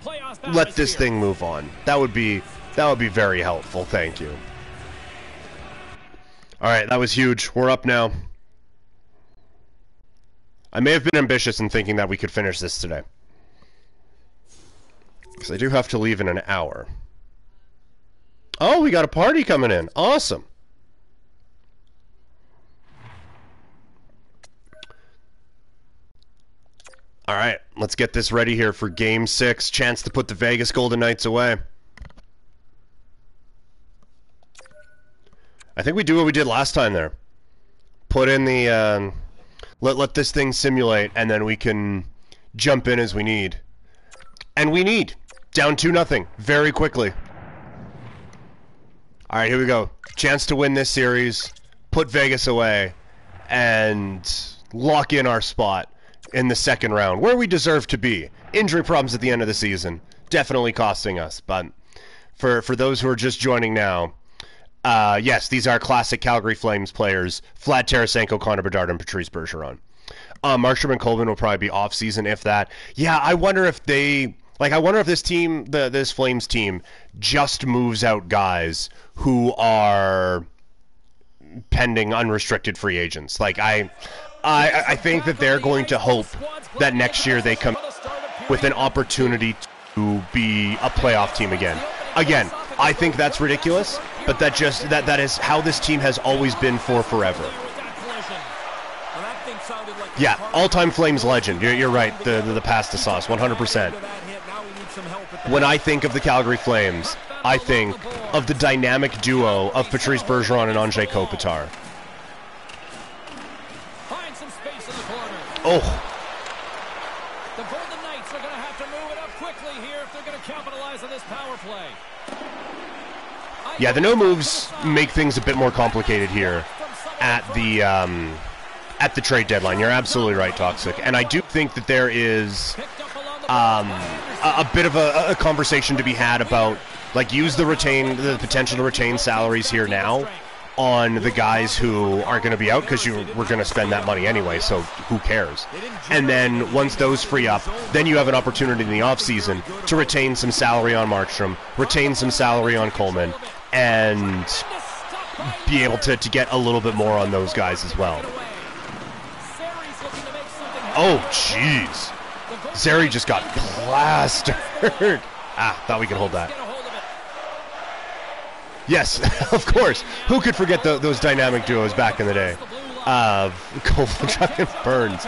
thing move on? That would be very helpful. Thank you. All right, that was huge. We're up now. I may have been ambitious in thinking that we could finish this today. Because I do have to leave in an hour. Oh, we got a party coming in. Awesome. All right, let's get this ready here for Game 6. Chance to put the Vegas Golden Knights away. I think we do what we did last time there. Put in the... Let this thing simulate, and then we can jump in as we need. And we need. Down 2-0 very quickly. All right, here we go. Chance to win this series, put Vegas away, and lock in our spot in the second round, where we deserve to be. Injury problems at the end of the season, definitely costing us. But for those who are just joining now, yes, these are classic Calgary Flames players: Vlad Tarasenko, Connor Bedard, and Patrice Bergeron. Markstrom and Coleman will probably be off season, if that. Yeah, I wonder if they... Like, I wonder if this team, this Flames team, just moves out guys who are pending unrestricted free agents. Like, I think that they're going to hope that next year they come with an opportunity to be a playoff team again. Again, I think that's ridiculous, but that is how this team has always been for forever. Yeah, all-time Flames legend. You're right. The pasta sauce, 100%. When I think of the Calgary Flames, I think of the dynamic duo of Patrice Bergeron and Anze Kopitar. Oh. The Golden Knights are going to have to move it up quickly here if they're going to capitalize on this power play. Yeah, the no moves make things a bit more complicated here at the trade deadline. You're absolutely right, Toxic. And I do think that there is a bit of a conversation to be had about, like, use the potential to retain salaries here now on the guys who aren't going to be out, because we're going to spend that money anyway, so who cares? And then once those free up, then you have an opportunity in the offseason to retain some salary on Markstrom, retain some salary on Coleman, and be able to get a little bit more on those guys as well. Oh, jeez. Zary just got plastered. Thought we could hold that. Yes, of course. Who could forget those dynamic duos back in the day of Kovalchuk and Burns?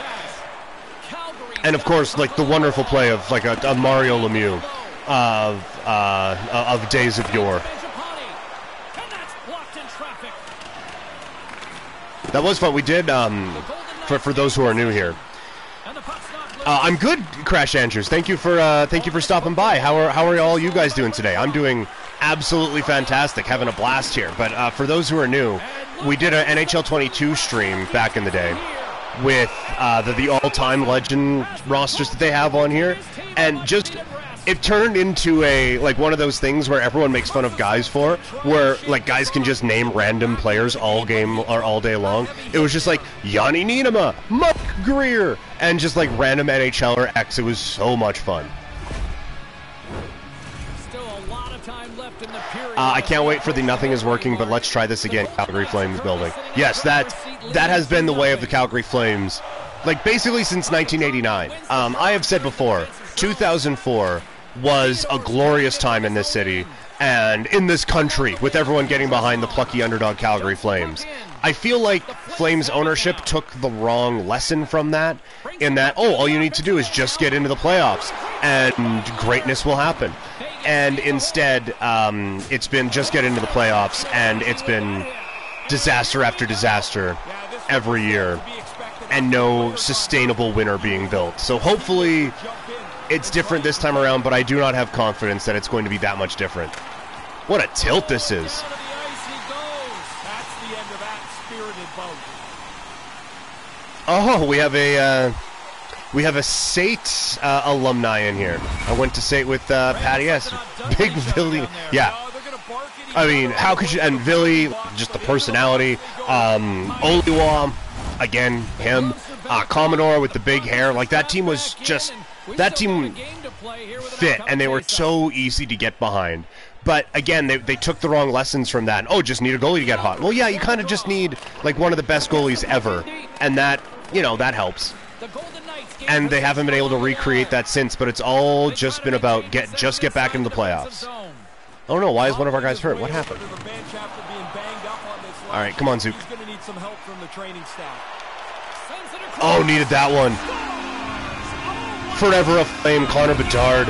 And of course, like, the wonderful play of like a Mario Lemieux of days of yore. That was fun. We did for those who are new here. I'm good, Crash Andrews. Thank you for stopping by. How are all you guys doing today? I'm doing absolutely fantastic, having a blast here. But for those who are new, we did an NHL 22 stream back in the day with the all-time legend rosters that they have on here, and just it turned into one of those things where everyone makes fun of guys for, where like guys can just name random players all game or all day long. It was just like Yanni Nienema, Mark Greer, and just like random NHLer X. It was so much fun. Still a lot of time left in the period. I can't wait for the nothing is working, but let's try this again. Calgary Flames building. Yes, that has been the way of the Calgary Flames, like basically since 1989. I have said before, 2004 was a glorious time in this city and in this country, with everyone getting behind the plucky underdog Calgary Flames. I feel like Flames ownership took the wrong lesson from that, in that, all you need to do is just get into the playoffs and greatness will happen. And instead, it's been just get into the playoffs, and it's been disaster after disaster every year, and no sustainable winner being built. So hopefully it's different this time around, but I do not have confidence that it's going to be that much different. What a tilt this is. Oh, we have a SAIT alumni in here. I went to SAIT with Patty S. Big Billy. Yeah. I mean, how could you... And Billy, just the personality. Oliwa, again, him. Commodore with the big hair. Like, that team was just... That team fit, and they were so easy to get behind. But again, they took the wrong lessons from that. Oh, just need a goalie to get hot. Well, yeah, you kind of just need like one of the best goalies ever, and that, that helps. And they haven't been able to recreate that since. But it's all just been about get back into the playoffs. Oh no, why is one of our guys hurt? What happened? All right, come on, Zook. Oh, needed that one. Forever a Flame, Connor Bedard.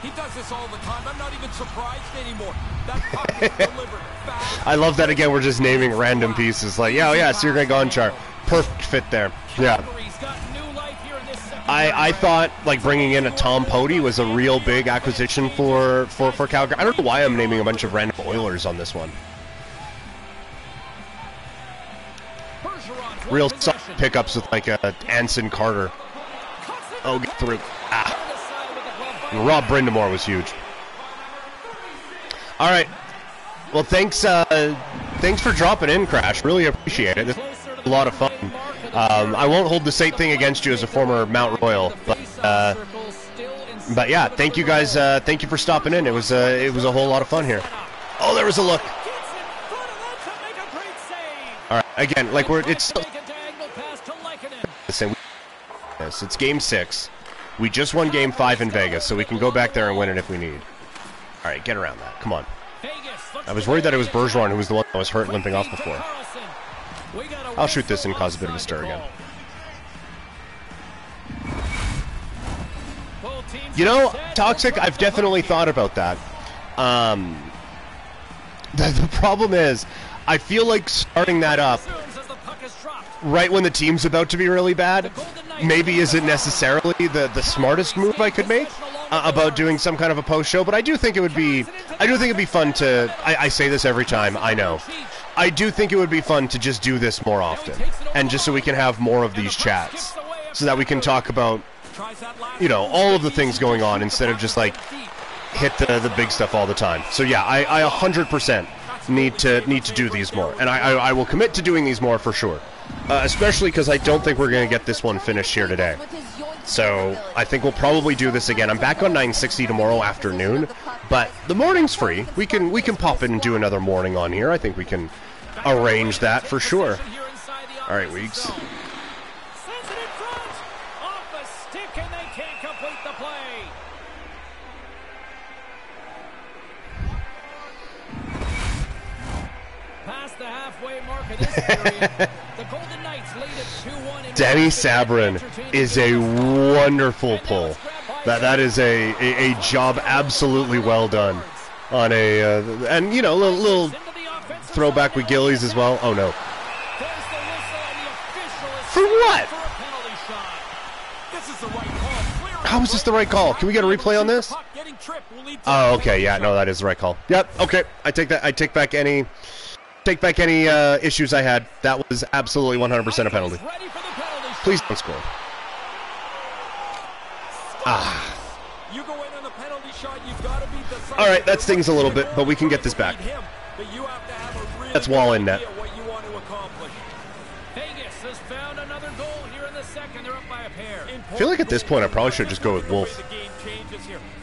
He does this all the time. I'm not even surprised anymore. That puck is delivered fast. I love that again. We're just naming random pieces. Like, yeah, oh yeah, Sergei Gonchar. Perfect fit there. Yeah. Calgary's got new life here in this second I thought like bringing in a Tom Pody was a real big acquisition for Calgary. I don't know why I'm naming a bunch of random Oilers on this one. Bergeron's Real won soft possession. pickups with like a Anson Carter. Oh, get through. Ah. And Rob Brindamore was huge. All right. Well, thanks for dropping in, Crash. Really appreciate it. This was a lot of fun. I won't hold the same thing against you as a former Mount Royal, but yeah, thank you guys. Thank you for stopping in. It was a whole lot of fun here. Oh, there was a look. All right, again, like it's still the same. Yes, it's Game 6. We just won Game 5 in Vegas, so we can go back there and win it if we need. All right, get around that. Come on. I was worried that it was Bergeron who was the one that was hurt limping off before. I'll shoot this and cause a bit of a stir again. You know, Toxic, I've definitely thought about that. The problem is, I feel like starting that up right when the team's about to be really bad maybe isn't necessarily the smartest move I could make about doing some kind of a post show, but I do think it would be fun to, I say this every time, I know. I do think it would be fun to just do this more often, and just so we can have more of these chats, so that we can talk about, you know, all of the things going on instead of just like hit the big stuff all the time. So yeah, I 100% need to do these more, and I will commit to doing these more for sure. Especially because I don't think we're going to get this one finished here today. So I think we'll probably do this again. I'm back on 960 tomorrow afternoon, but the morning's free. We can pop in and do another morning on here. I think we can arrange that for sure. All right, Weeks. Danny Sabrin is a wonderful pull. That is a job absolutely well done on a and you know little throwback with Gillies as well. Oh no! For what? How is this the right call? Can we get a replay on this? Oh, okay. Yeah, no, that is the right call. Yep. Okay, I take that. I take back any issues I had. That was absolutely 100% a penalty. Please don't score. Ah. All right, that stings a little bit, but we can get this back. That's wall in net. I feel like at this point I probably should just go with Wolf.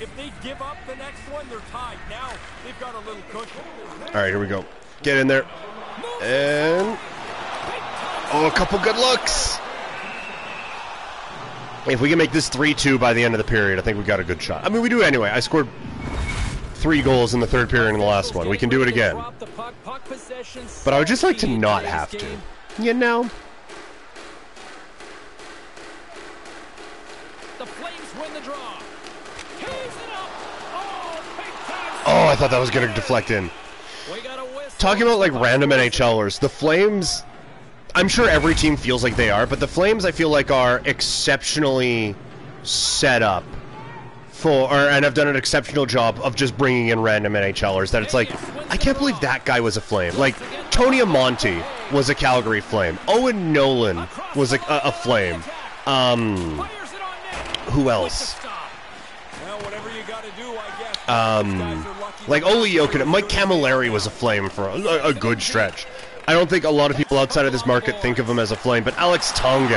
If they give up the next one, they're tied. Now they've got a little cushion. All right, here we go. Get in there. And oh, a couple good looks. If we can make this 3-2 by the end of the period, I think we got a good shot. I mean, we do anyway. I scored 3 goals in the third period in the last one. We can do it again. But I would just like to not have to. You know? The Flames win the draw. Oh, I thought that was going to deflect in. Talking about like random NHLers, the Flames, I'm sure every team feels like they are, but the Flames I feel like are exceptionally set up for, and have done an exceptional job of just bringing in random NHLers that it's like, I can't believe that guy was a Flame. Like, Tony Amonte was a Calgary Flame. Owen Nolan was a Flame. Who else? Like Ole Jokinen, Mike Camilleri was a Flame for a good stretch. I don't think a lot of people outside of this market think of him as a Flame, but Alex Tongue.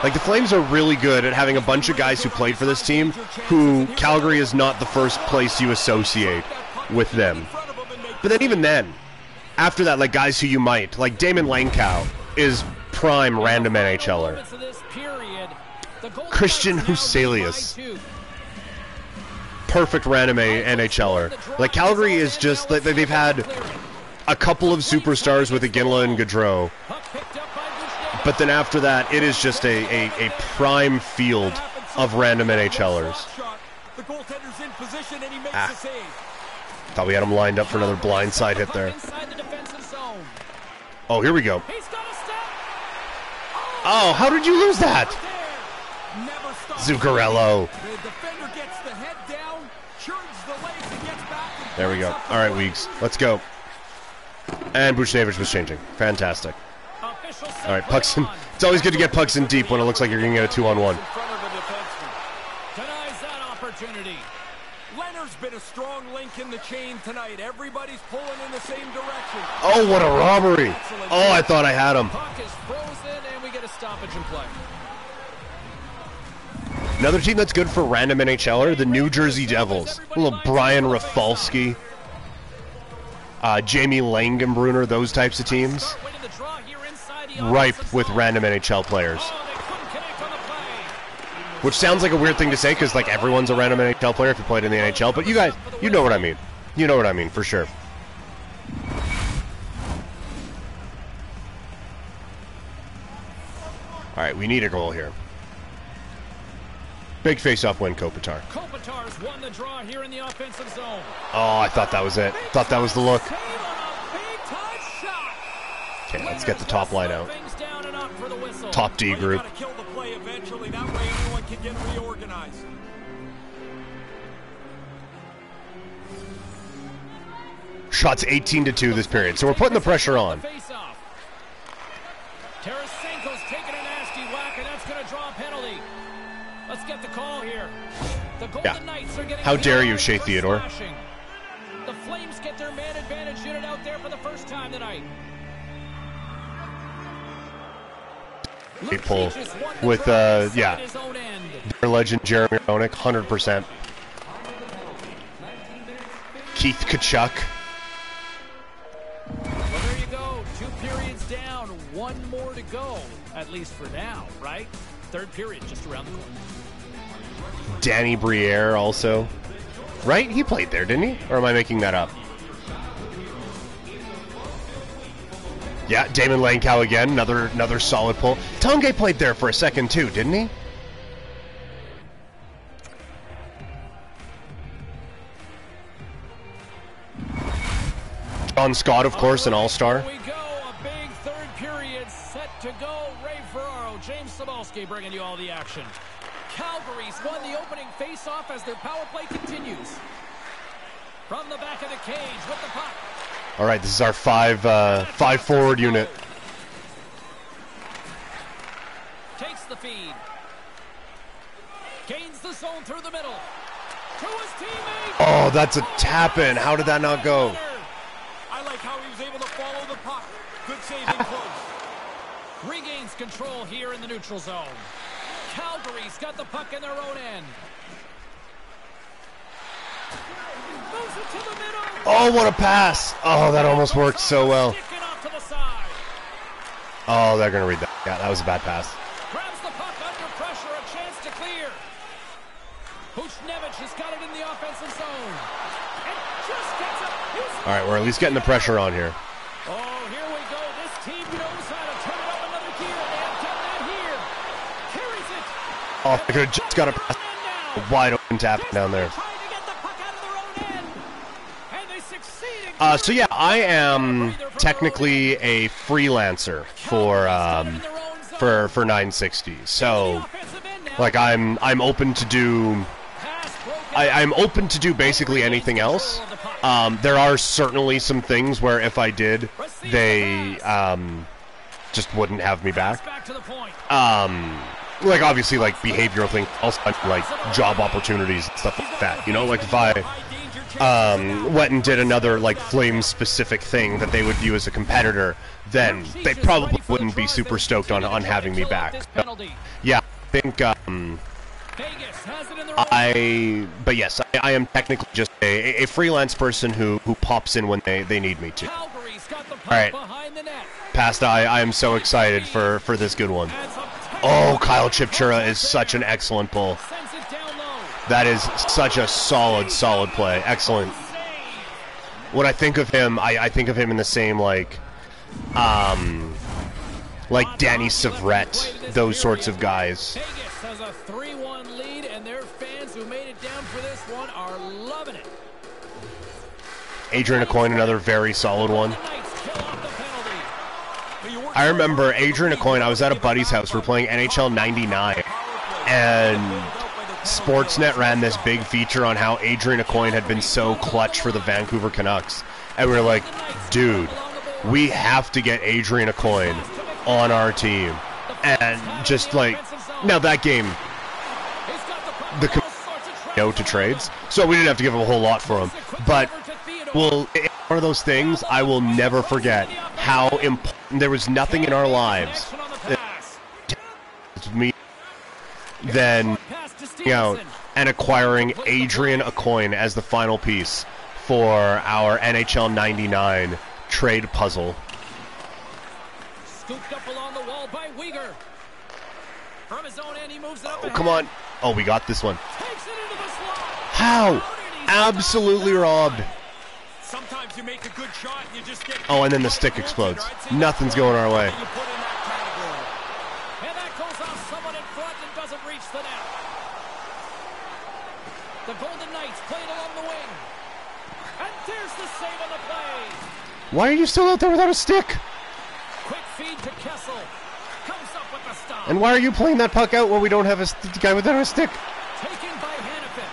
Like, the Flames are really good at having a bunch of guys who played for this team who Calgary is not the first place you associate with them. But then even then, after that, like guys who you might, like Damon Langkow is prime random NHLer. Christian Huselius. Perfect random NHLer. Like, Calgary is just, like, they've had a couple of superstars with Iginla and Gaudreau, but then after that, it is just a prime field of random NHLers. The goaltender's in position and he makes the save. Thought we had him lined up for another blindside hit there. Oh, here we go. Oh, how did you lose that? Zuccarello. There we go. All right, Weeks. Let's go. And Buchnevich was changing. Fantastic. All right, pucks in. It's always good to get pucks in deep when it looks like you're going to get a 2-on-1. Denies that opportunity. Leonard's been a strong link in the chain tonight. Everybody's pulling in the same direction. Oh, what a robbery. Oh, I thought I had him. Puck is frozen, and we get a stoppage in play. Another team that's good for random NHLer, the New Jersey Devils. A little Brian Rafalski, Jamie Langenbrunner, those types of teams. Ripe with random NHL players. Which sounds like a weird thing to say because like everyone's a random NHL player if you played in the NHL, but you guys, you know what I mean. You know what I mean, for sure. All right, we need a goal here. Big face-off win, Kopitar. Kopitar's won the draw here in the offensive zone. Oh, I thought that was it. Thought that was the look. Okay, let's get the top line out. Top D group. Shots 18-2 this period, so we're putting the pressure on. Tarasenko's taking a nasty whack, and that's going to draw a penalty. Let's get the call here. The Golden Knights are getting. How dare you, Shea Theodore? The Flames get their man advantage unit out there for the first time tonight. They pull with their legend Jeremy Roenick, 100%. Keith Tkachuk. Well, there you go. 2 periods down, 1 more to go, at least for now, right? Third period just around the corner. Danny Briere also. Right? He played there, didn't he? Or am I making that up? Yeah, Damon Langkow again, another solid pull. Tanguay played there for a second too, didn't he? John Scott, of course, an all-star. Here we go, a big third period set to go. Ray Ferraro, James Cybulski bringing you all the action. Calgary's won the opening face-off as their power play continues. From the back of the cage with the puck. All right, this is our five forward unit. Takes the feed. Gains the zone through the middle. To his teammate. Oh, that's a tap-in. How did that not go? I like how he was able to follow the puck. Good save in close. Regains control here in the neutral zone. Calgary's got the puck in their own end. Moves it to the middle. Oh, what a pass. Oh, that almost worked so well. Oh, they're going to read that. Yeah, that was a bad pass. Grabs the puck under pressure, a chance to clear. Buchnevich has got it in the offensive zone. And just gets it. All right, we're at least getting the pressure on here. Oh, here we go. This team knows how to turn it up another gear. They have done that here. Carries it. Oh, I could have just got a pass. A wide open tap down there. So yeah, I am technically a freelancer for 960. So, like, I'm open to do. I'm open to do basically anything else. There are certainly some things where if I did, they just wouldn't have me back. Like obviously like behavioral things, also like job opportunities and stuff like that. You know, like if I went and did another like Flames specific thing that they would view as a competitor, then they probably wouldn't be super stoked on having me back. So, yeah, I think but yes, I am technically just a freelance person who pops in when they need me to. All right, past I am so excited for this good one. Oh, Kyle Chipchura is such an excellent pull. That is such a solid play. Excellent. When I think of him, I think of him in the same like Danny Savret, those sorts of guys. Vegas has a 3-1 lead, and their fans who made it down for this one are loving it. Adrian Aucoin, another very solid one. I remember Adrian Aucoin, I was at a buddy's house, we were playing NHL 99, and Sportsnet ran this big feature on how Adrian Aucoin had been so clutch for the Vancouver Canucks. And we were like, dude, we have to get Adrian Aucoin on our team. And just like, now that game, the no to trades, so we didn't have to give him a whole lot for him. But well, it's one of those things I will never forget how important. There was nothing in our lives that me than out and acquiring Adrian Aucoin as the final piece for our NHL 99 trade puzzle. Scooped up along the wall by Weegar. From his own end, he moves it up. Oh, come on. Oh, we got this one. Takes it into the slot. How? Absolutely robbed. Sometimes you make a good shot and you just get. Oh, and then the stick explodes. Nothing's going our way. And that goes off someone in front and doesn't reach the net. The Golden Knights played along the wing. And there's the save on the play. Why are you still out there without a stick? Quick feed to Kessel. Comes up with the stop. And why are you playing that puck out where we don't have a guy without a stick? Taken by Hannafin.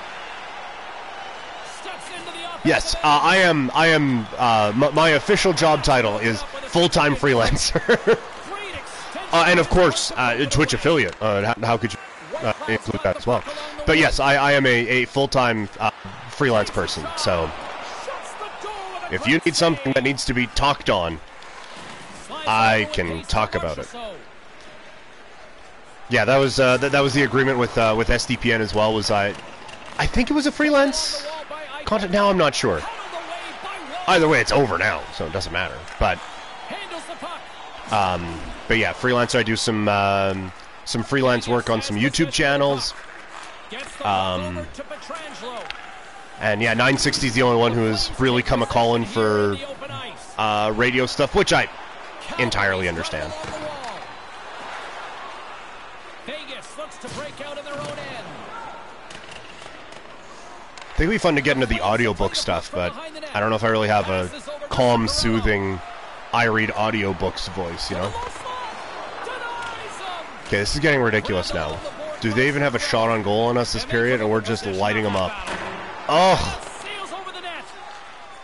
Steps into the offensive Yes, I am. My official job title is full-time freelancer, and of course, Twitch affiliate. How could you include that as well? But yes, I am a full-time freelance person. So if you need something that needs to be talked on, I can talk about it. Yeah, that was the agreement with SDPN as well. Was I think it was a freelance content. Now I'm not sure. Either way, it's over now, so it doesn't matter. But yeah, freelancer. I do some freelance work on some YouTube channels. And yeah, 960 is the only one who has really come a calling for radio stuff, which I entirely understand. Vegas looks to break out in their own end. I think it'd be fun to get into the audiobook stuff, but I don't know if I really have a calm, soothing, I read audiobooks voice, you know? Okay, this is getting ridiculous now. Do they even have a shot on goal on us this period, and we're just lighting them up? Oh! Sails over the net.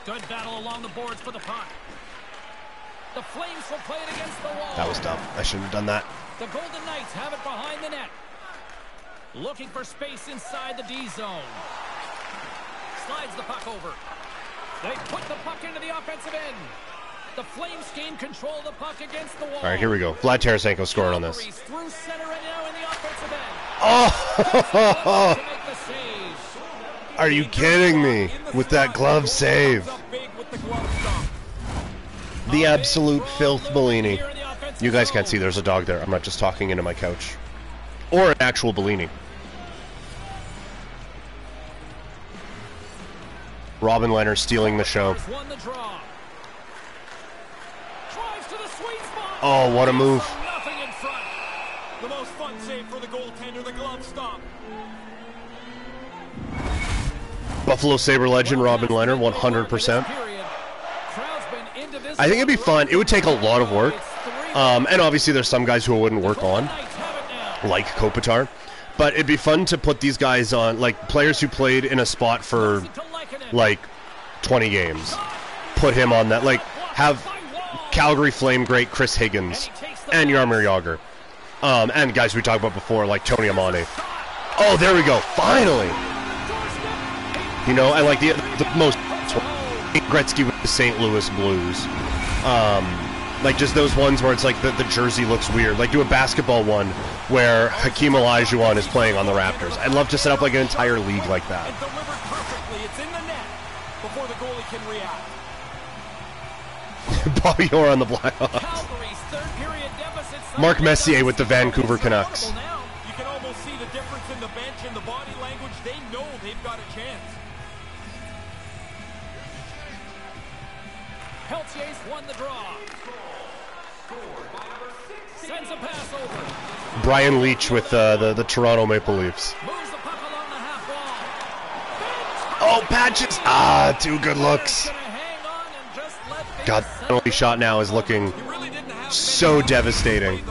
Good battle along the boards for the puck. The Flames will play it against the wall. That was dumb. I shouldn't have done that. The Golden Knights have it behind the net. Looking for space inside the D zone. Slides the puck over. They put the puck into the offensive end. The Flames gain control of the puck against the wall. All right, here we go. Vlad Tarasenko scoring on this. Through center and now in the offensive end. Oh! Are you kidding me with that glove save? The absolute filth, Bellini. You guys can't see there's a dog there. I'm not just talking into my couch. Or an actual Bellini. Robin Leonard stealing the show. Oh, what a move. The most fun save for the goaltender, the glove stop. Buffalo Sabre legend Robin Leonard, 100%. I think it'd be fun. It would take a lot of work. And obviously there's some guys who it wouldn't work on, like Kopitar. But it'd be fun to put these guys on, like players who played in a spot for like 20 games. Put him on that, like have Calgary Flame great Chris Higgins and Jaromir Jagr. And guys we talked about before, like Tony Amane. Oh, there we go, finally! You know, and like the most Gretzky with the St. Louis Blues. Like just those ones where it's like the jersey looks weird. Like do a basketball one where Hakeem Olajuwon is playing on the Raptors. I'd love to set up like an entire league like that. And delivered perfectly. It's in the net before the goalie can react. Bobby Orr on the Blackhawks. Mark Messier with the Vancouver Canucks. You can almost see the difference in the bench and the body language. They know they've got a chance. Peltier's won the draw. Sends a pass over. Brian Leach with the Toronto Maple Leafs. Moves the puck along the half wall. Oh, Patches! Ah, two good looks. Gonna hang God, the penalty shot now is looking so devastating.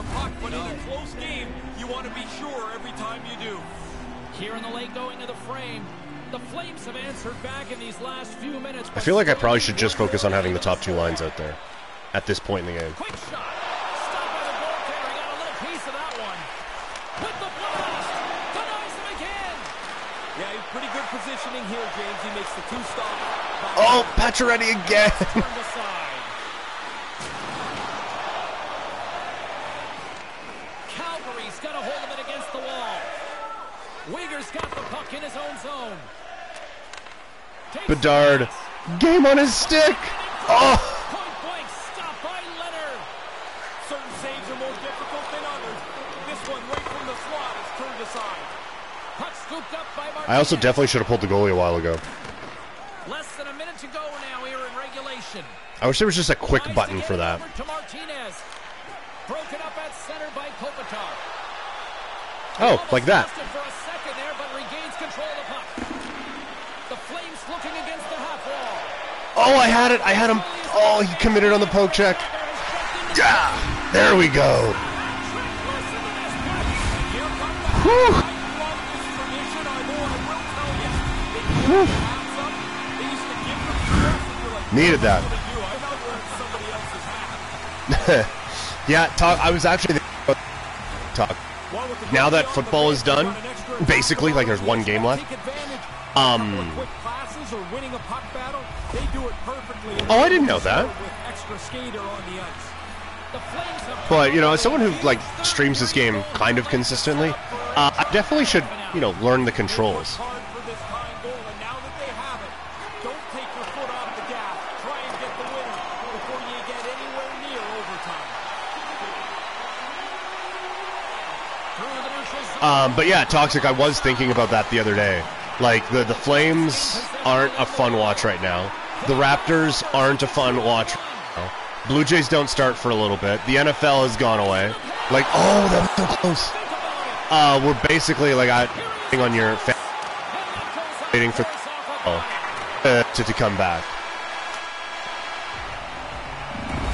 Here in the late going to the frame, the Flames have answered back in these last few minutes. I feel like I probably should just focus on having the top two lines out there at this point in the game. Quick shot. Stopped by the goaltender. He got a little piece of that one. With the blast. Denies him again. Yeah, he's pretty good positioning here, James. He makes the two stops. Oh, Pacioretty again. Turned aside. Calgary's got a hold of it against the wall. Uyghur's got the puck in his own zone. Bedard, game on his stick. Oh. Point blank stop by Leonard. Certain saves are more difficult than others. This one right from the slot is turned aside. Puck scooped up by Martinez. I also definitely should have pulled the goalie a while ago. Less than a minute to go now here in regulation. I wish there was just a quick button for that. Over to Martinez. Broken up at center by Kopitar. Oh, like that. For a second there, but regains control of the puck. The Flames looking against the half wall. Oh, I had it. I had him. Oh, he committed on the poke check. Yeah, there we go. Whew. Whew. Needed that. Yeah, I was actually talk. Now that football is done, basically, like there's one game left. Oh, I didn't know that. But, you know, as someone who, like, streams this game kind of consistently, I definitely should, you know, learn the controls. But yeah, Toxic, I was thinking about that the other day. Like, the Flames aren't a fun watch right now. The Raptors aren't a fun watch right now. Blue Jays don't start for a little bit. The NFL has gone away. Like, oh, that was so close. We're basically, like, on your waiting for to come back.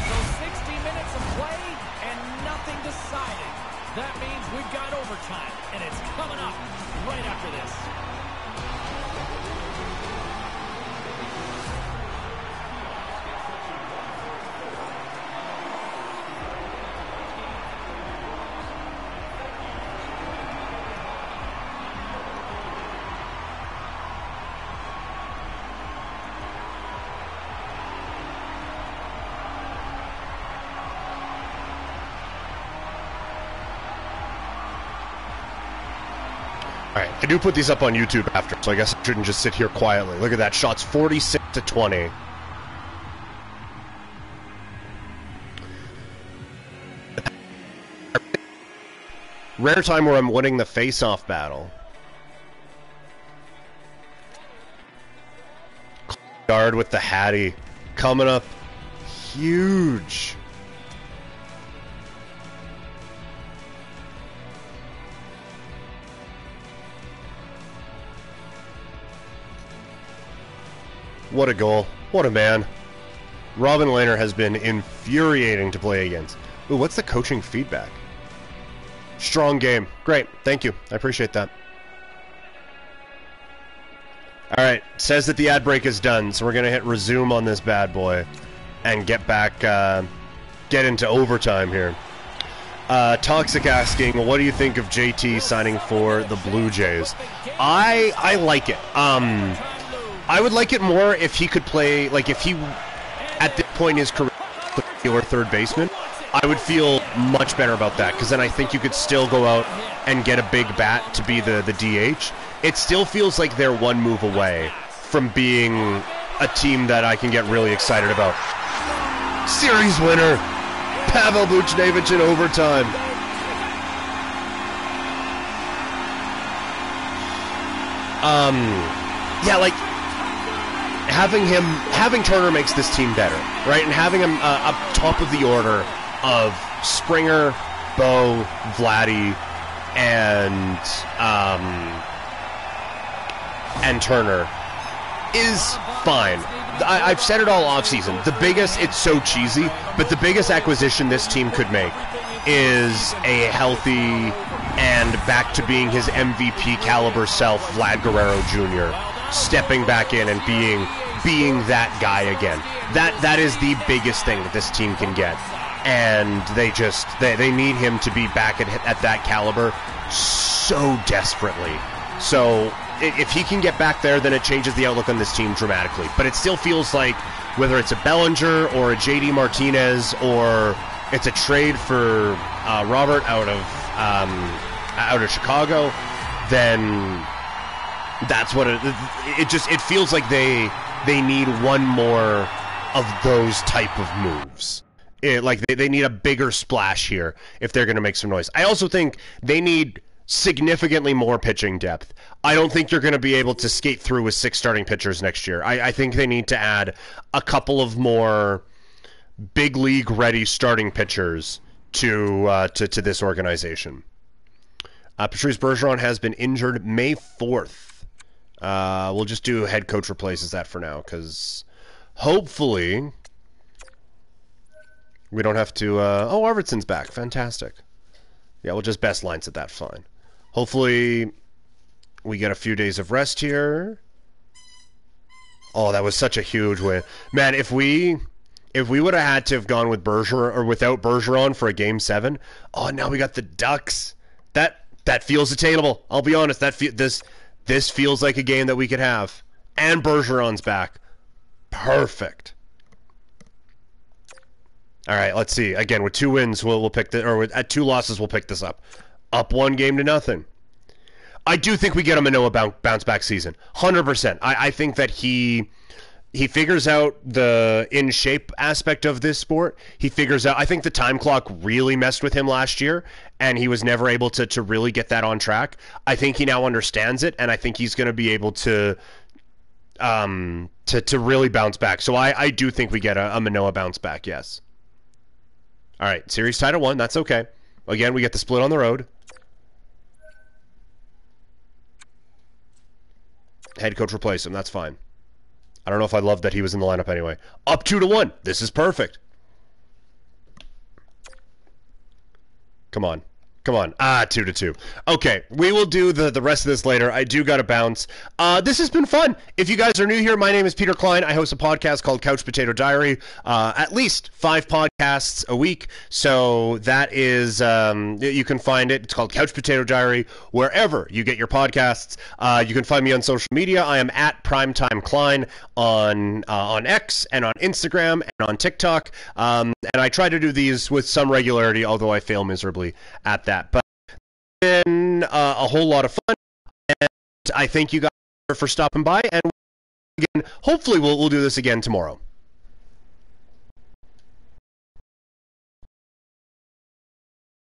So 60 minutes of play and nothing decided. That means we've got overtime, and it's coming up right after this. Alright, I do put these up on YouTube after, so I guess I shouldn't just sit here quietly. Look at that, shots 46-20. Rare time where I'm winning the face-off battle. Guard with the Hattie. Coming up huge. What a goal. What a man. Robin Lehner has been infuriating to play against. Ooh, what's the coaching feedback? Strong game. Great. Thank you. I appreciate that. Alright. Says that the ad break is done, so we're going to hit resume on this bad boy and get back, get into overtime here. Toxic asking, what do you think of JT signing for the Blue Jays? I like it. I would like it more if he could play, like if he, at this point in his career, or third baseman. I would feel much better about that, because then I think you could still go out and get a big bat to be the DH. It still feels like they're one move away from being a team that I can get really excited about. Series winner, Pavel Buchnevich in overtime. Yeah, like, having Turner makes this team better, right? And having him up top of the order of Springer, Bo, Vladdy, and Turner is fine. I've said it all offseason. The biggest, it's so cheesy, but the biggest acquisition this team could make is a healthy and back to being his MVP caliber self, Vlad Guerrero Jr., stepping back in and being that guy again. That is the biggest thing that this team can get. And they need him to be back at that caliber so desperately. So if he can get back there, then it changes the outlook on this team dramatically. But it still feels like whether it's a Bellinger or a JD Martinez or it's a trade for Robert out of Chicago, then that's what it feels like they need one more of those type of moves. They need a bigger splash here if they're going to make some noise. I also think they need significantly more pitching depth. I don't think you're going to be able to skate through with 6 starting pitchers next year. I think they need to add a couple of more big league ready starting pitchers to this organization. Patrice Bergeron has been injured May 4th. We'll just do head coach replaces that for now, because hopefully we don't have to... Arvidsson's back. Fantastic. Yeah, we'll just best lines at that. Fine. Hopefully we get a few days of rest here. Oh, that was such a huge win. Man, if we would have had to have gone with Bergeron or without Bergeron for a Game 7, now we got the Ducks. That feels attainable. I'll be honest. This feels like a game that we could have. And Bergeron's back. Perfect. All right, let's see. Again, with 2 wins, we'll pick at 2 losses, we'll pick this up. Up 1-0. I do think we get a Manoah bounce back season. 100%. I think that he figures out the in shape aspect of this sport. He figures out. I think the time clock really messed with him last year, and he was never able to really get that on track. I think he now understands it, and I think he's going to be able to really bounce back. So I do think we get a Manoah bounce back. Yes. All right, series tied at 1. That's okay. Again, we get the split on the road. Head coach replace him. That's fine. I don't know if I love that he was in the lineup anyway. Up 2-1. This is perfect. Come on. 2-2. Okay, we will do the rest of this later. I do got to bounce. This has been fun. If you guys are new here, my name is Peter Klein. I host a podcast called Couch Potato Diary. At least 5 podcasts a week. So that is, you can find it. It's called Couch Potato Diary wherever you get your podcasts. You can find me on social media. I am at Primetime Klein on X and on Instagram and on TikTok. And I try to do these with some regularity, although I fail miserably at that. But it's been a whole lot of fun, and I thank you guys for stopping by, and again, hopefully we'll do this again tomorrow.